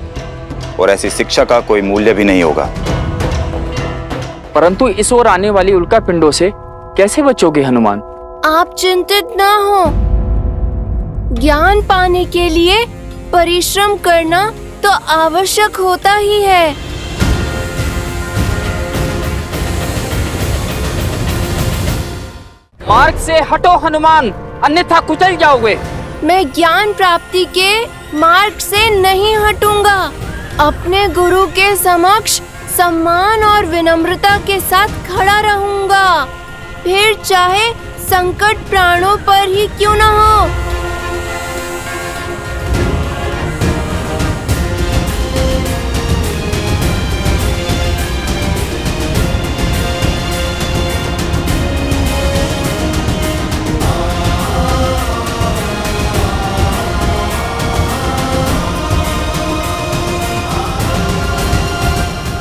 और ऐसी शिक्षा का कोई मूल्य भी नहीं होगा। परंतु इस ओर आने वाली उल्का पिंडों से कैसे बचोगे हनुमान? आप चिंतित ना हो। ज्ञान पाने के लिए परिश्रम करना तो आवश्यक होता ही है। मार्ग से हटो हनुमान, अन्यथा कुचल जाओगे। मैं ज्ञान प्राप्ति के मार्ग से नहीं हटूंगा। अपने गुरु के समक्ष सम्मान और विनम्रता के साथ खड़ा रहूंगा, फिर चाहे संकट प्राणों पर ही क्यों न हो।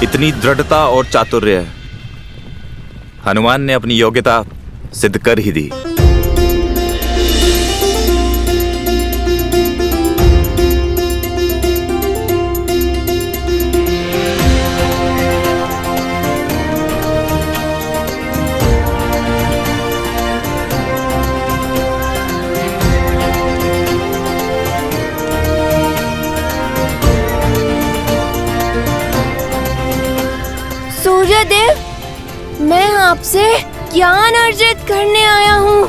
इतनी दृढ़ता और चातुर्य हनुमान ने अपनी योग्यता सिद्ध कर ही दी। आपसे ज्ञान अर्जित करने आया हूँ।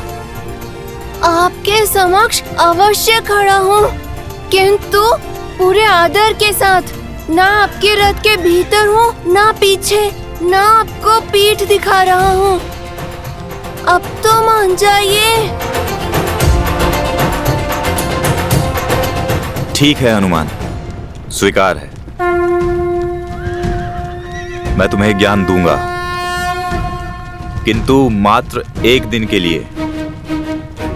आपके समक्ष अवश्य खड़ा हूँ, किंतु पूरे आदर के साथ। ना आपके रथ के भीतर हूँ, ना पीछे, ना आपको पीठ दिखा रहा हूँ। अब तो मान जाइए। ठीक है हनुमान, स्वीकार है। मैं तुम्हें ज्ञान दूंगा, किंतु मात्र एक दिन के लिए।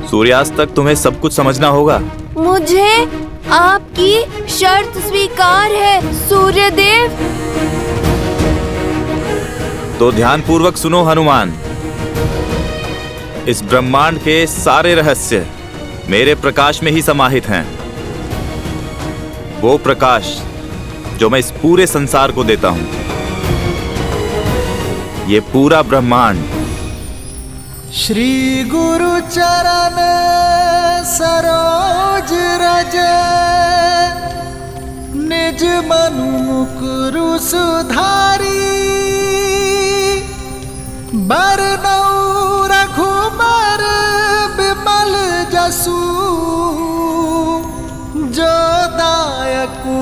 सूर्यास्त तक तुम्हें सब कुछ समझना होगा। मुझे आपकी शर्त स्वीकार है सूर्यदेव। तो ध्यानपूर्वक सुनो हनुमान। इस ब्रह्मांड के सारे रहस्य मेरे प्रकाश में ही समाहित हैं। वो प्रकाश जो मैं इस पूरे संसार को देता हूं। ये पूरा ब्रह्मांड श्री गुरु चरण सरोज रज, निज मनु मुकुरु सुधारी। बरनउँ रघुबर बिमल जसु, जो दायकु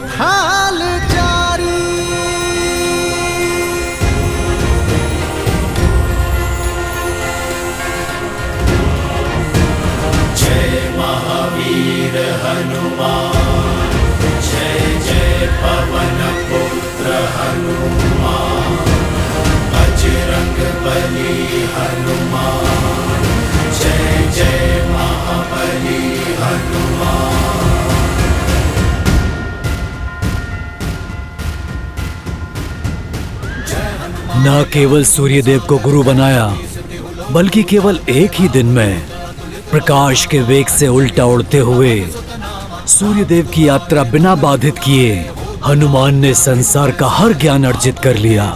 फाल चारी। महावीर हनुमान, जय जय पवन पुत्र हनुमान। बजरंग बली हनुमान, जय जय महाबली हनुमान। न केवल सूर्यदेव को गुरु बनाया, बल्कि केवल एक ही दिन में प्रकाश के वेग से उल्टा उड़ते हुए सूर्यदेव की यात्रा बिना बाधित किए हनुमान ने संसार का हर ज्ञान अर्जित कर लिया।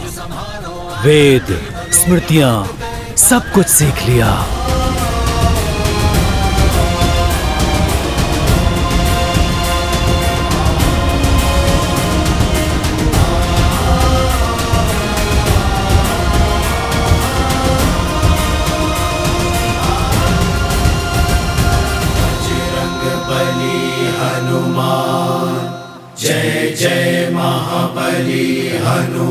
वेद, स्मृतियां, सब कुछ सीख लिया। जय जय महाबली हनुमान।